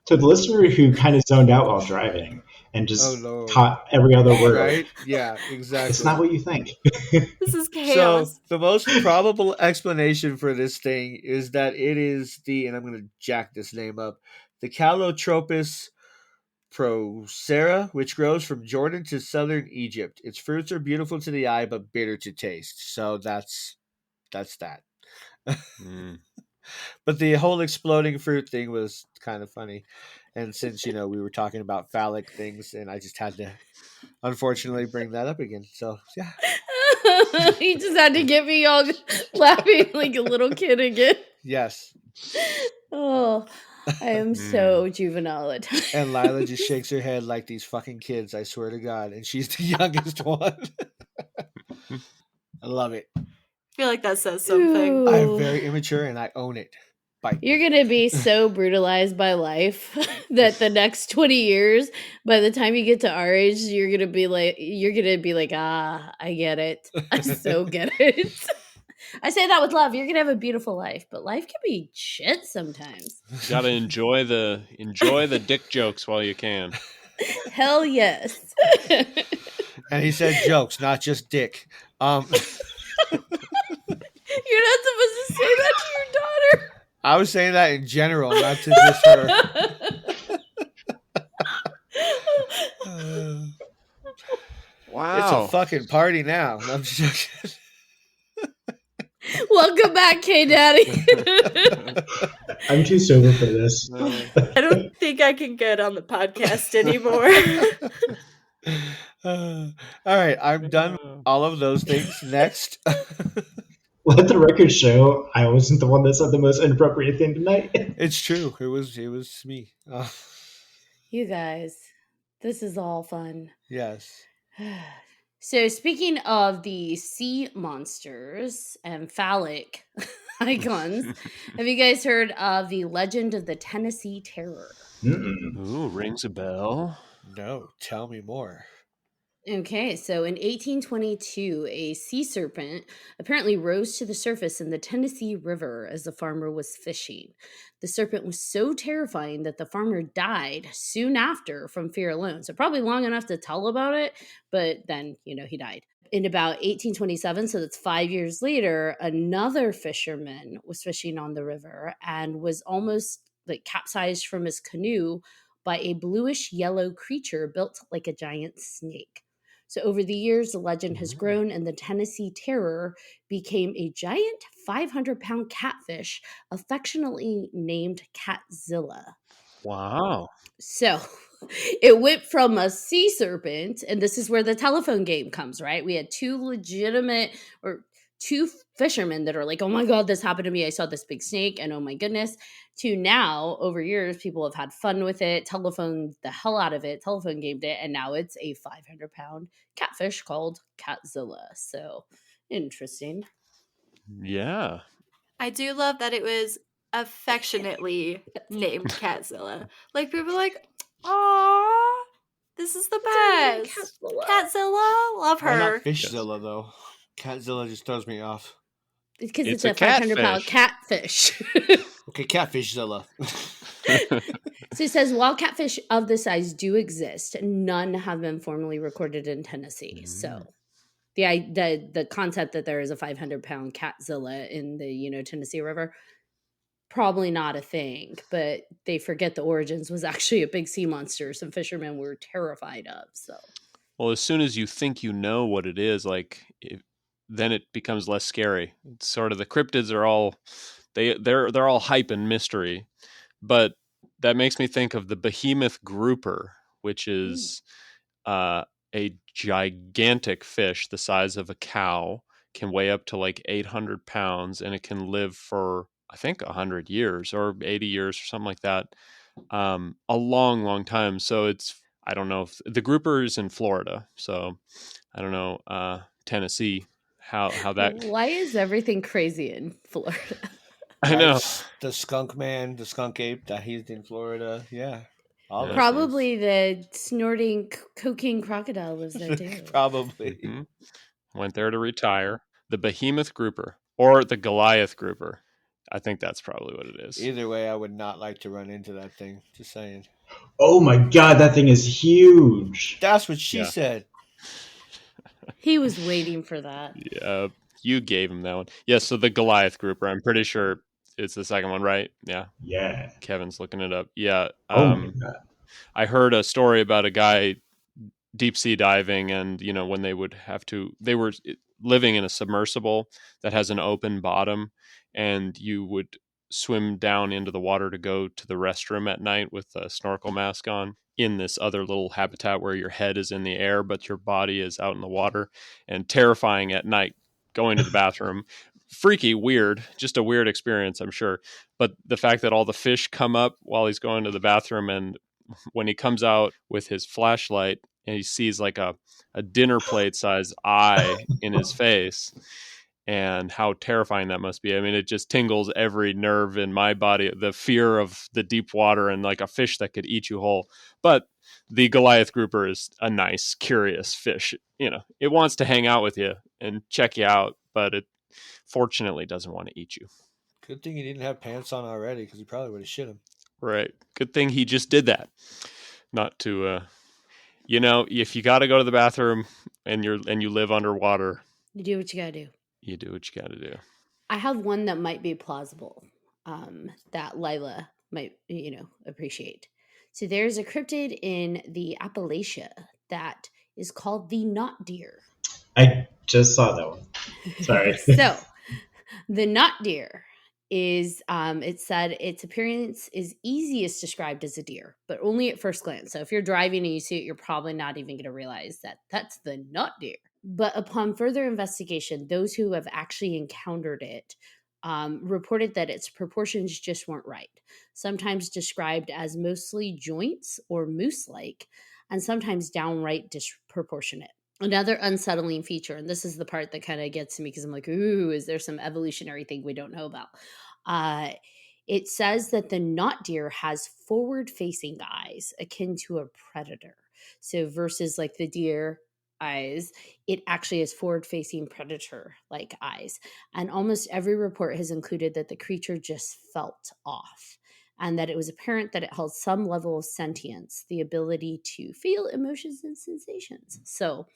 To the listener who kind of zoned out while driving and just caught every other word. Right? Yeah, exactly. It's not what you think. This is chaos. So the most probable explanation for this thing is that it is and I'm going to jack this name up, the Calotropis procera, which grows from Jordan to southern Egypt. Its fruits are beautiful to the eye but bitter to taste. So that's that. But the whole exploding fruit thing was kind of funny. And since, we were talking about phallic things, and I just had to, unfortunately, bring that up again. So, yeah. He just had to get me all laughing like a little kid again. Yes. Oh, I am so juvenile at times. And Lila just shakes her head like these fucking kids, I swear to God. And she's the youngest one. I love it. I feel like that says something. I'm Ooh. very immature and I own it. Bite You're me. gonna be so brutalized by life that the next 20 years, by the time you get to our age, you're gonna be like, ah, I get it. I so get it. I say that with love. You're gonna have a beautiful life, but life can be shit sometimes. Got to enjoy the dick jokes while you can. Hell yes. And he said jokes, not just dick. You're not supposed to say that to your daughter. I was saying that in general, not to just her. Wow. It's a fucking party now. I'm just Welcome back, K Daddy. I'm too sober for this. I don't think I can get on the podcast anymore. all right, I'm done with all of those things. Next. Let the record show I wasn't the one that said the most inappropriate thing tonight. It's true. It was me. You guys, this is all fun. Yes. So, speaking of the sea monsters and phallic icons, have you guys heard of the legend of the Tennessee Terror? Mm-mm. Ooh, rings a bell. No, tell me more. Okay, so in 1822, a sea serpent apparently rose to the surface in the Tennessee River as the farmer was fishing. The serpent was so terrifying that the farmer died soon after from fear alone. So, probably long enough to tell about it, but then, he died. In about 1827, so that's 5 years later, another fisherman was fishing on the river and was almost like capsized from his canoe by a bluish yellow creature built like a giant snake. So over the years, the legend has grown, and the Tennessee Terror became a giant 500-pound catfish, affectionately named Catzilla. Wow. So it went from a sea serpent, and this is where the telephone game comes, right? We had two fishermen that are like, oh my God, this happened to me. I saw this big snake, and oh my goodness. To now, over years, people have had fun with it, telephoned the hell out of it, telephone gamed it, and now it's a 500-pound catfish called Catzilla. So interesting. Yeah. I do love that it was affectionately named Catzilla. Like, people are like, "Aw, this is the best. Catzilla, love Why her." not Fishzilla though? Catzilla just throws me off. Because It's it's a a 500-pound catfish. Okay, Catfishzilla. So it says, while catfish of this size do exist, none have been formally recorded in Tennessee. So the concept that there is a 500-pound catzilla in the Tennessee River, probably not a thing. But they forget the origins was actually a big sea monster some fishermen were terrified of. So, Well, as soon as you think you know what it is, then it becomes less scary. It's sort of the cryptids are all they're all hype and mystery, but that makes me think of the behemoth grouper, which is a gigantic fish the size of a cow, can weigh up to like 800 pounds, and it can live for I think 100 years or 80 years or something like that. A long, long time. So I don't know if the grouper is in Florida, so I don't know Tennessee how that. why is everything crazy in Florida? I know. The skunk man, the skunk ape that he's in Florida. Yeah. All those Probably the snorting cocaine crocodile lives there too. things. Probably. Mhm. Went there to retire. The behemoth grouper or the Goliath grouper. I think that's probably what it is. Either way, I would not like to run into that thing. Just saying. Oh my God, that thing is huge. That's what she Yeah. said. He was waiting for that. Yeah, you gave him that one. Yes, so the Goliath grouper. I'm pretty sure it's the second one, right? Yeah. Yeah. Kevin's looking it up. Yeah. Oh my God. I heard a story about a guy deep sea diving, and when they were living in a submersible that has an open bottom, and you would swim down into the water to go to the restroom at night with a snorkel mask on in this other little habitat where your head is in the air but your body is out in the water, and terrifying at night going to the bathroom. Freaky, weird, just a weird experience, I'm sure. But the fact that all the fish come up while he's going to the bathroom, and when he comes out with his flashlight and he sees like a dinner plate size eye in his face, and how terrifying that must be. I mean, it just tingles every nerve in my body, the fear of the deep water and like a fish that could eat you whole. But the Goliath grouper is a nice, curious fish. You know, it wants to hang out with you and check you out, but it fortunately doesn't want to eat you. Good thing he didn't have pants on already, because he probably would have shit him. Right. Good thing he just did that. Not to, you know, if you got to go to the bathroom and you live underwater, You do what you gotta do. you do what you got to do. I have one that might be plausible, that Lila might, appreciate. So there's a cryptid in the Appalachia that is called the knot deer. I just saw that one. Sorry. So the knot deer is, it said its appearance is easiest described as a deer, but only at first glance. So if you're driving and you see it, you're probably not even going to realize that that's the knot deer. But upon further investigation, those who have actually encountered it reported that its proportions just weren't right. Sometimes described as mostly joints or moose-like, and sometimes downright disproportionate. Another unsettling feature, and this is the part that kind of gets to me because I'm like, ooh, is there some evolutionary thing we don't know about? It says that the knot deer has forward-facing eyes akin to a predator. So versus like the deer eyes, it actually has forward-facing predator-like eyes. And almost every report has included that the creature just felt off, and that it was apparent that it held some level of sentience, the ability to feel emotions and sensations. So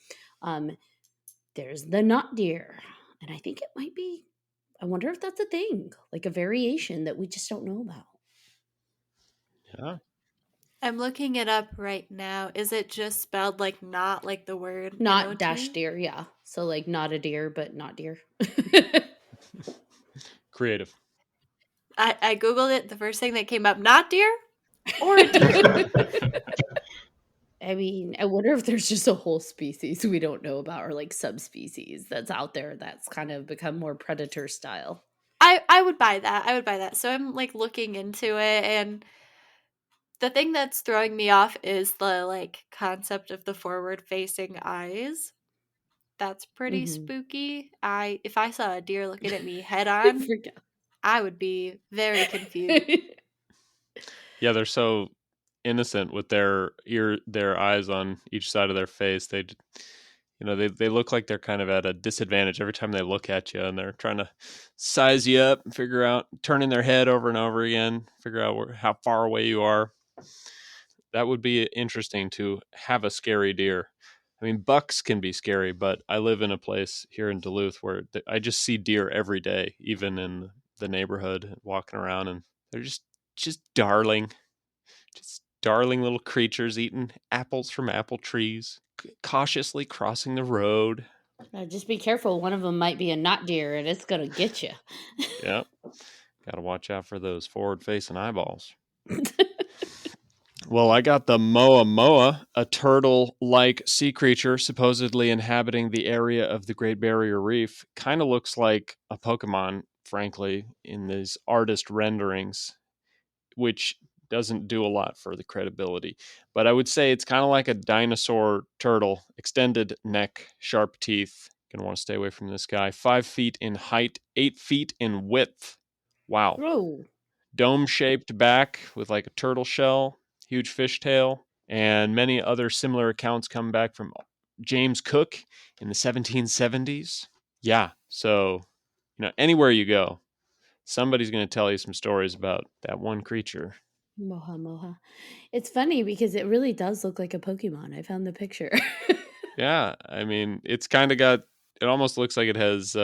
there's the knot deer. And I think it might be, I wonder if that's a thing, like a variation that we just don't know about. Yeah. I'm looking it up right now. Is it just spelled like not like the word? Not N-O-T? dash deer, yeah. So like not a deer, but not deer. Creative. I Googled it. The first thing that came up, not deer or a deer. I mean, I wonder if there's just a whole species we don't know about, or like subspecies that's out there that's kind of become more predator style. I would buy that. I would buy that. So I'm like looking into it, and the thing that's throwing me off is the like concept of the forward facing eyes. That's pretty Mhm. spooky. If I saw a deer looking at me head I on, forgot. I would be very confused. Yeah, they're so innocent with their eyes on each side of their face. They they look like they're kind of at a disadvantage every time they look at you, and they're trying to size you up and figure out, turning their head over and over again, figure out how far away you are. That would be interesting to have a scary deer. I mean, bucks can be scary, but I live in a place here in Duluth where I just see deer every day, even in the neighborhood, walking around, and they're just darling little creatures eating apples from apple trees, cautiously crossing the road. Just be careful. One of them might be a knot deer and it's going to get you. Yep. Got to watch out for those forward-facing eyeballs. Well, I got the moa moa, a turtle-like sea creature supposedly inhabiting the area of the Great Barrier Reef. Kind of looks like a Pokemon, frankly, in these artist renderings, which doesn't do a lot for the credibility. But I would say it's kind of like a dinosaur turtle, extended neck, sharp teeth. Gonna want to stay away from this guy. 5 feet in height, 8 feet in width. Wow. Whoa. Dome-shaped back with like a turtle shell, huge fishtail, and many other similar accounts come back from James Cook in the 1770s. Yeah, so anywhere you go, somebody's going to tell you some stories about that one creature. Moha moha. It's funny because it really does look like a Pokemon. I found the picture. Yeah, I mean, it's kind of got, it almost looks like it has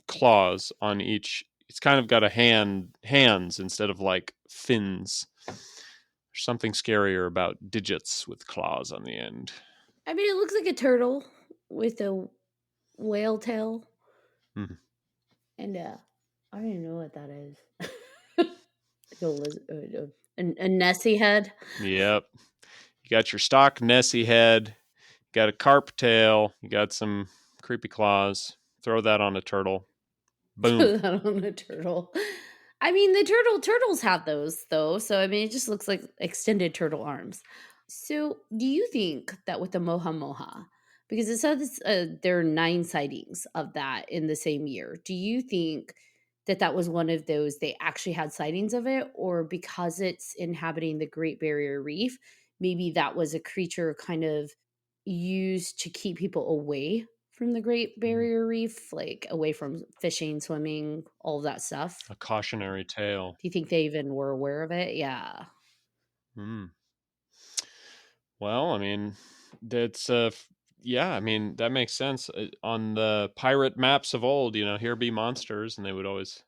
claws on each. It's kind of got hands instead of like fins. There's something scarier about digits with claws on the end. I mean, it looks like a turtle with a whale tail. Mhm. And I don't even know what that is. Like a Nessie head. Yep. You got your stock Nessie head, you got a carp tail, you got some creepy claws. Throw that on a turtle. Boom. Put that on a turtle. I mean, the turtles have those though, so I mean, it just looks like extended turtle arms. So, do you think that with the moha moha, Because it says there are 9 sightings of that in the same year. Do you think that was one of those they actually had sightings of it, or because it's inhabiting the Great Barrier Reef, maybe that was a creature kind of used to keep people away from the Great Barrier Reef, like away from fishing, swimming, all of that stuff? A cautionary tale. Do you think they even were aware of it? Yeah. Well, I mean, that's yeah, I mean, that makes sense. On the pirate maps of old, here be monsters, and they would always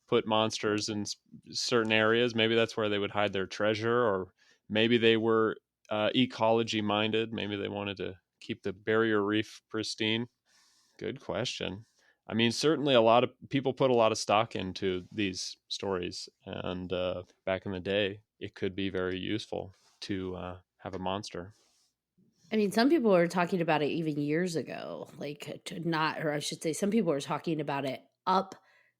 put monsters in certain areas. Maybe that's where they would hide their treasure, or maybe they were ecology minded. Maybe they wanted to keep the barrier reef pristine. Good question. I mean, certainly a lot of people put a lot of stock into these stories, and back in the day, it could be very useful to have a monster. I mean, some people were talking about it even years ago, or I should say, some people were talking about it up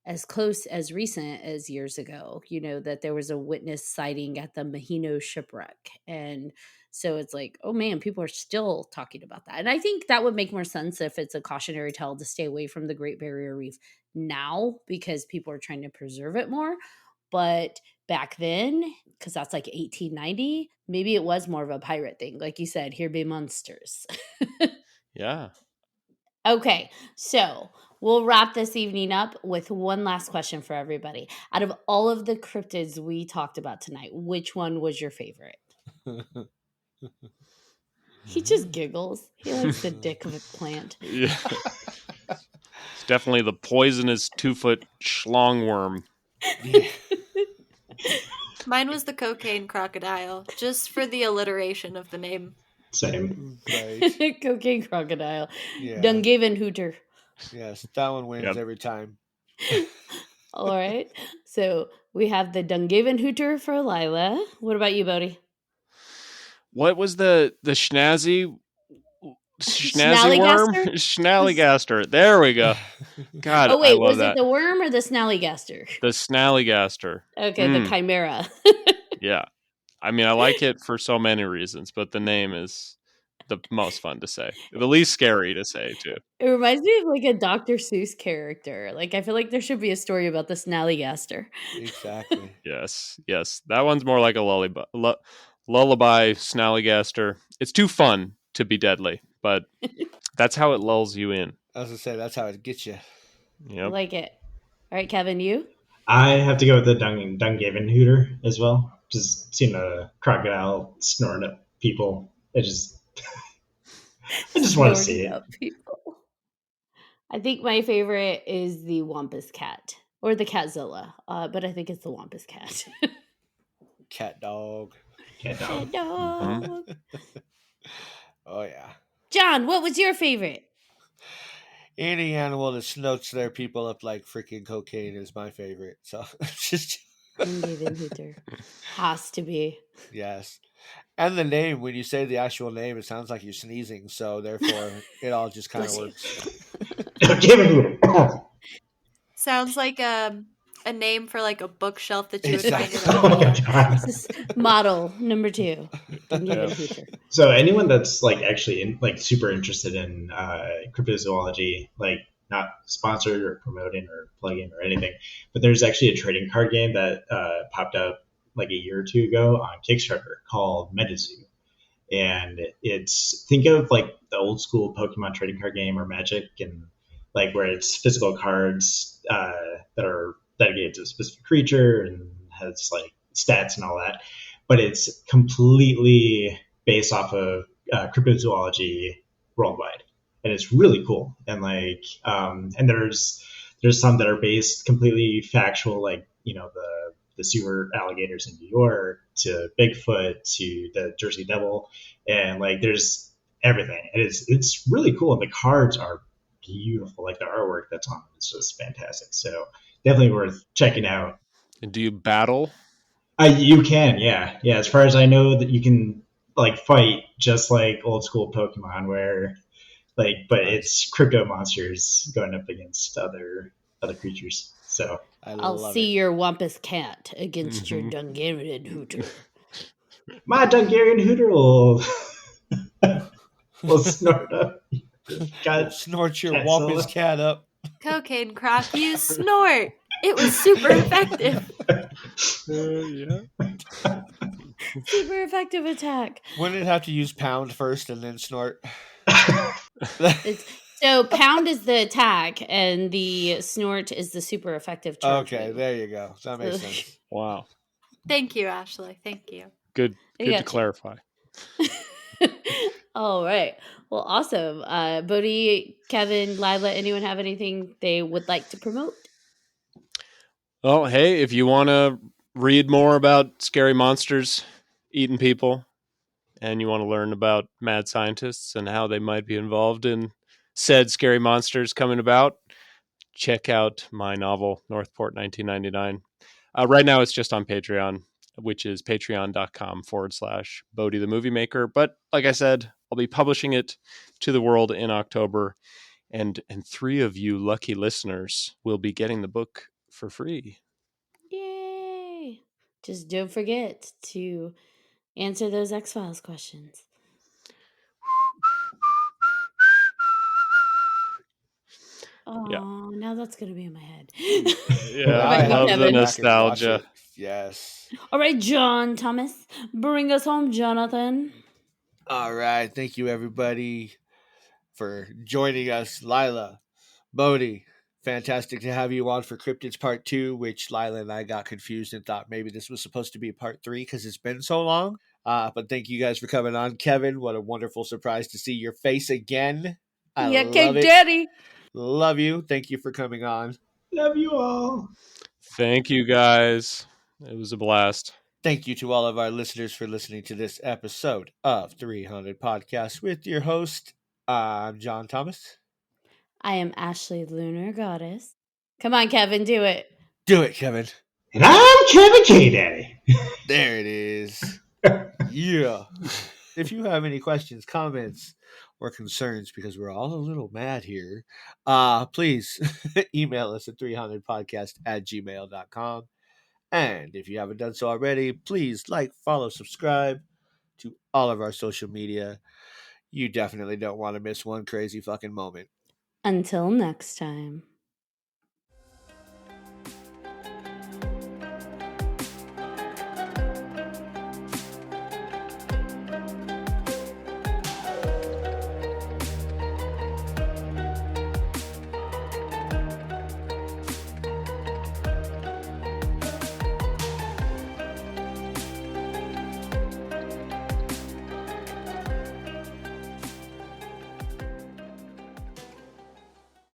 as close as recent as years ago, that there was a witness sighting at the Mahino shipwreck. And so it's like, oh man, people are still talking about that. And I think that would make more sense if it's a cautionary tale to stay away from the Great Barrier Reef now, because people are trying to preserve it more. But back then, because that's like 1890, maybe it was more of a pirate thing. Like you said, here be monsters. Yeah. Okay, so we'll wrap this evening up with one last question for everybody. Out of all of the cryptids we talked about tonight, which one was your favorite? He just giggles. He likes the dick of a plant. Yeah. It's definitely the poisonous 2-foot schlongworm. Yeah. Mine was the cocaine crocodile, just for the alliteration of the name. Same. Right. Cocaine crocodile. Yeah. Dungaven hooter. Yes, that one wins Yep. every time. All right. So we have the Dungaven hooter for Lila. What about you, Bodhi? What was the snazzy worm? Snallygaster. There we go. God, Oh, wait, I love was that. it the worm or the snallygaster? The snallygaster. Okay, the chimera. Yeah. I mean, I like it for so many reasons, but the name is the most fun to say. The least scary to say, too. It reminds me of like a Dr. Seuss character. Like, I feel like there should be a story about the snallygaster. Exactly. Yes. That one's more like a lullaby snallygaster. It's too fun to be deadly, but that's how it lulls you in. I was going to say, that's how it gets you. Yep. I like it. All right, Kevin, you? I have to go with the Dungaven hooter as well. Just seeing a crocodile snoring at people. I just want to see it. People. I think my favorite is the Wampus cat or the Catzilla, but I think it's the Wampus cat. Cat dog. Cat dog. Cat dog. Mm-hmm. Oh, yeah. John, what was your favorite? Any animal that snorts their people up like freaking cocaine is my favorite. So just Dungaven hooter. Has to be. Yes. And the name, when you say the actual name, it sounds like you're sneezing. So therefore, it all just kind of works. Dungaven hooter. Sounds like a name for like a bookshelf that you would Exactly. find Oh in my a god. This is model number 2. Dungaven hooter. So anyone that's like actually super interested in cryptozoology, like not sponsored or promoting or plugging or anything, but there's actually a trading card game that popped up like a year or two ago on Kickstarter called MetaZoo. And it's, think of like the old school Pokemon trading card game or Magic, and like where it's physical cards that are dedicated to a specific creature and has like stats and all that. But it's completely based off of cryptozoology worldwide, and it's really cool. And like, and there's some that are based completely factual, like the sewer alligators in New York to Bigfoot to the Jersey Devil, and like there's everything. And it's really cool, and the cards are beautiful. Like the artwork that's on it is just fantastic. So definitely worth checking out. And do you battle? You can, yeah. As far as I know, that you can like fight just like old school Pokemon, where but it's crypto monsters going up against other creatures. So I'll see your Wampus cat against your Dungaven hooter. My Dungaven hooter will snort up. Got Snort your cat whop his solo. cat up. Cocaine crack, you snort. It was super effective. Yeah. Super effective attack. Wouldn't it have to use pound first and then snort? So pound is the attack, and the snort is the super effective charge. Okay, move. there you go. That makes So- sense. Wow. Thank you, Ashley. Thank you. Good I to got you. clarify. All right. Well, awesome. Bodhi, Kevin, Lila, anyone have anything they would like to promote? Well, hey, if you want to read more about scary monsters eating people, and you want to learn about mad scientists and how they might be involved in said scary monsters coming about, check out my novel, Northport 1999. Right now, it's just on Patreon, which is patreon.com/Bodhi the Movie Maker. But like I said, I'll be publishing it to the world in October. And 3 of you lucky listeners will be getting the book for free. Yay! Just don't forget to answer those X-Files questions. Oh, Yeah. now that's going to be in my head. Yeah, What I about you, have to love go the Kevin? back and watch nostalgia. it. Yes. All right, John Thomas, bring us home, Jonathan. All right. Thank you, everybody, for joining us. Lila, Bodhi, fantastic to have you on for Cryptids Part 2, which Lila and I got confused and thought maybe this was supposed to be Part 3 because it's been so long. But thank you guys for coming on. Kevin, what a wonderful surprise to see your face again. I Yeah, love Cake it. Daddy. Love you. Thank you for coming on. Love you all. Thank you, guys. It was a blast. Thank you to all of our listeners for listening to this episode of 300 Podcast with your host. I'm John Thomas. I am Ashley Lunar Goddess. Come on, Kevin, do it. Do it, Kevin. And I'm Kevin K. Daddy. There it is. Yeah. If you have any questions, comments, or concerns, because we're all a little mad here, please email us at 300podcast@gmail.com. And if you haven't done so already, please like, follow, subscribe to all of our social media. You definitely don't want to miss one crazy fucking moment. Until next time.